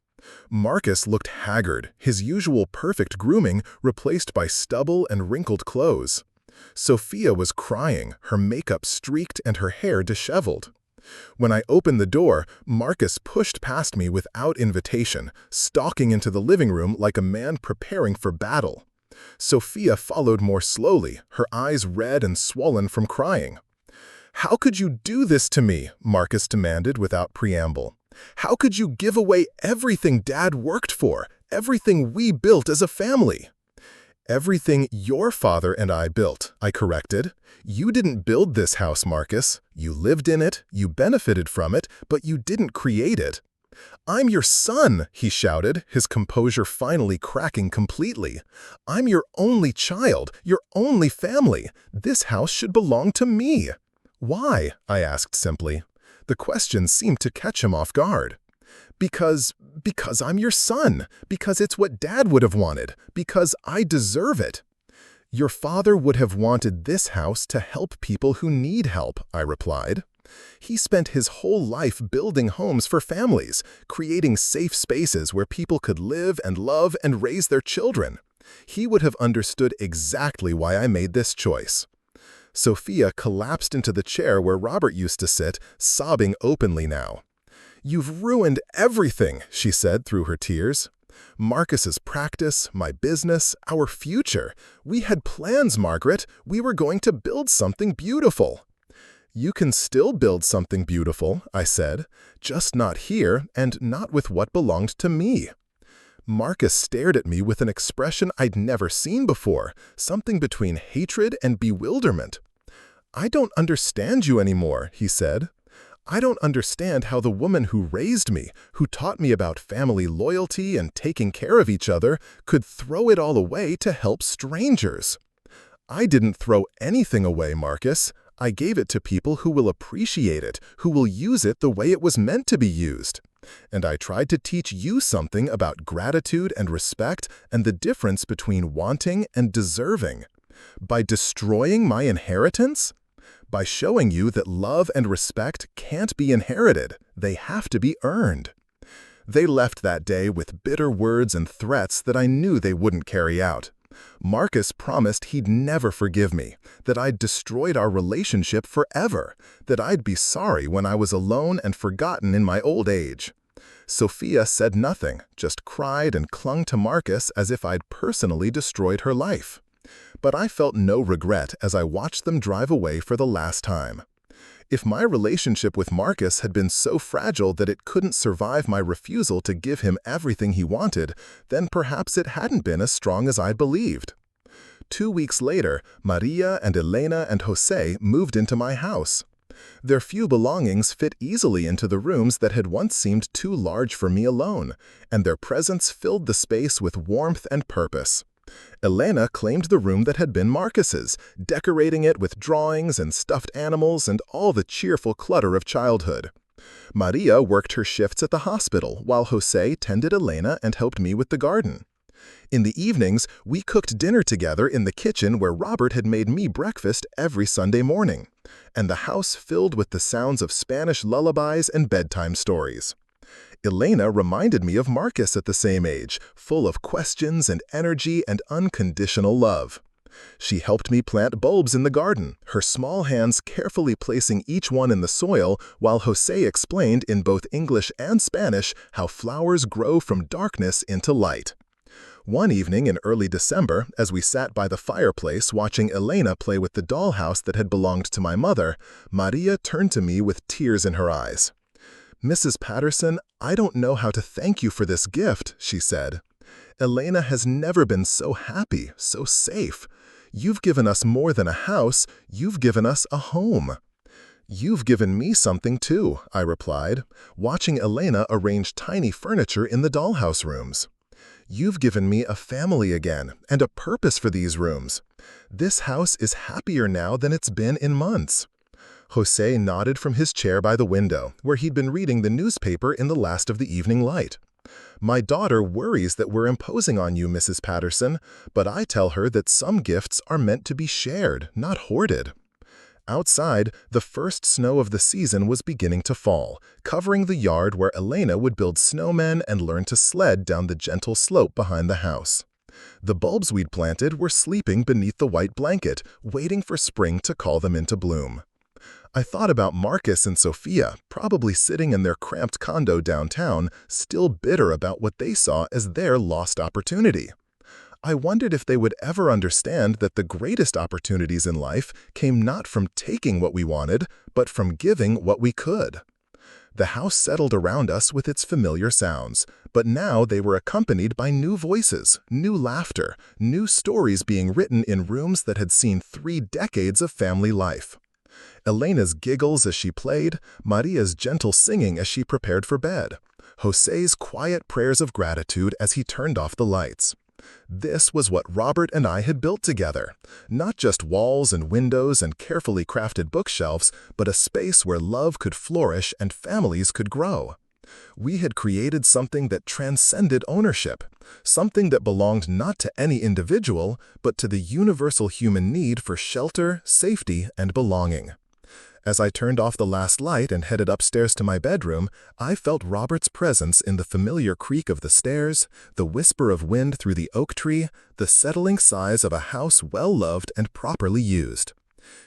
Marcus looked haggard, his usual perfect grooming replaced by stubble and wrinkled clothes. Sophia was crying, her makeup streaked and her hair disheveled. When I opened the door, Marcus pushed past me without invitation, stalking into the living room like a man preparing for battle. Sophia followed more slowly, her eyes red and swollen from crying. "How could you do this to me?" Marcus demanded without preamble. "How could you give away everything Dad worked for, everything we built as a family?" "Everything your father and I built," I corrected. "You didn't build this house, Marcus. You lived in it, you benefited from it, but you didn't create it." "I'm your son," he shouted, his composure finally cracking completely. "I'm your only child, your only family. This house should belong to me." "Why?" I asked simply. The question seemed to catch him off guard. Because I'm your son. Because it's what Dad would have wanted. Because I deserve it." "Your father would have wanted this house to help people who need help," I replied. "He spent his whole life building homes for families, creating safe spaces where people could live and love and raise their children. He would have understood exactly why I made this choice." Sophia collapsed into the chair where Robert used to sit, sobbing openly now. "You've ruined everything," she said through her tears. "Marcus's practice, my business, our future. We had plans, Margaret. We were going to build something beautiful." "You can still build something beautiful," I said, "just not here and not with what belonged to me." Marcus stared at me with an expression I'd never seen before, something between hatred and bewilderment. "I don't understand you anymore," he said. "I don't understand how the woman who raised me, who taught me about family loyalty and taking care of each other, could throw it all away to help strangers." "I didn't throw anything away, Marcus. I gave it to people who will appreciate it, who will use it the way it was meant to be used. And I tried to teach you something about gratitude and respect and the difference between wanting and deserving. By destroying my inheritance? By showing you that love and respect can't be inherited, they have to be earned." They left that day with bitter words and threats that I knew they wouldn't carry out. Marcus promised he'd never forgive me, that I'd destroyed our relationship forever, that I'd be sorry when I was alone and forgotten in my old age. Sophia said nothing, just cried and clung to Marcus as if I'd personally destroyed her life. But I felt no regret as I watched them drive away for the last time. If my relationship with Marcus had been so fragile that it couldn't survive my refusal to give him everything he wanted, then perhaps it hadn't been as strong as I believed. 2 weeks later, Maria and Elena and Jose moved into my house. Their few belongings fit easily into the rooms that had once seemed too large for me alone, and their presence filled the space with warmth and purpose. Elena claimed the room that had been Marcus's, decorating it with drawings and stuffed animals and all the cheerful clutter of childhood. Maria worked her shifts at the hospital, while Jose tended Elena and helped me with the garden. In the evenings, we cooked dinner together in the kitchen where Robert had made me breakfast every Sunday morning, and the house filled with the sounds of Spanish lullabies and bedtime stories. Elena reminded me of Marcus at the same age, full of questions and energy and unconditional love. She helped me plant bulbs in the garden, her small hands carefully placing each one in the soil while Jose explained in both English and Spanish how flowers grow from darkness into light. One evening in early December, as we sat by the fireplace watching Elena play with the dollhouse that had belonged to my mother, Maria turned to me with tears in her eyes. "Mrs. Patterson, I don't know how to thank you for this gift," she said. "Elena has never been so happy, so safe. You've given us more than a house, you've given us a home." "You've given me something too," I replied, watching Elena arrange tiny furniture in the dollhouse rooms. "You've given me a family again, and a purpose for these rooms. This house is happier now than it's been in months." Jose nodded from his chair by the window, where he'd been reading the newspaper in the last of the evening light. "My daughter worries that we're imposing on you, Mrs. Patterson, but I tell her that some gifts are meant to be shared, not hoarded." Outside, the first snow of the season was beginning to fall, covering the yard where Elena would build snowmen and learn to sled down the gentle slope behind the house. The bulbs we'd planted were sleeping beneath the white blanket, waiting for spring to call them into bloom. I thought about Marcus and Sophia, probably sitting in their cramped condo downtown, still bitter about what they saw as their lost opportunity. I wondered if they would ever understand that the greatest opportunities in life came not from taking what we wanted, but from giving what we could. The house settled around us with its familiar sounds, but now they were accompanied by new voices, new laughter, new stories being written in rooms that had seen 3 decades of family life. Elena's giggles as she played, Maria's gentle singing as she prepared for bed, Jose's quiet prayers of gratitude as he turned off the lights. This was what Robert and I had built together, not just walls and windows and carefully crafted bookshelves, but a space where love could flourish and families could grow. We had created something that transcended ownership, something that belonged not to any individual, but to the universal human need for shelter, safety, and belonging. As I turned off the last light and headed upstairs to my bedroom, I felt Robert's presence in the familiar creak of the stairs, the whisper of wind through the oak tree, the settling sighs of a house well-loved and properly used.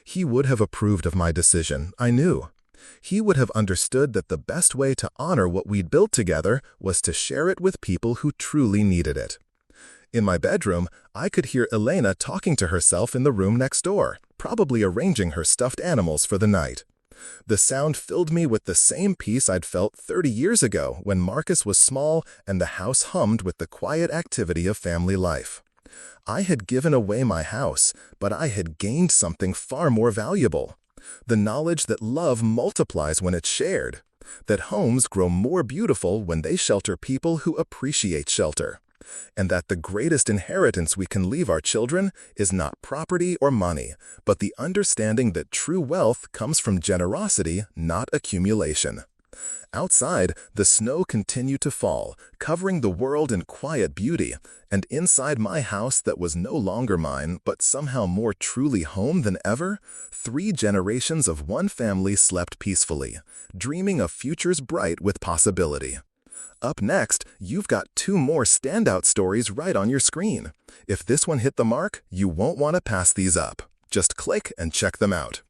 He would have approved of my decision, I knew. He would have understood that the best way to honor what we'd built together was to share it with people who truly needed it. In my bedroom, I could hear Elena talking to herself in the room next door, probably arranging her stuffed animals for the night. The sound filled me with the same peace I'd felt 30 years ago when Marcus was small and the house hummed with the quiet activity of family life. I had given away my house, but I had gained something far more valuable. The knowledge that love multiplies when it's shared, that homes grow more beautiful when they shelter people who appreciate shelter, and that the greatest inheritance we can leave our children is not property or money, but the understanding that true wealth comes from generosity, not accumulation. Outside, the snow continued to fall, covering the world in quiet beauty, and inside my house that was no longer mine, but somehow more truly home than ever, 3 generations of one family slept peacefully, dreaming of futures bright with possibility. Up next, you've got 2 more standout stories right on your screen. If this one hit the mark, you won't want to pass these up. Just click and check them out.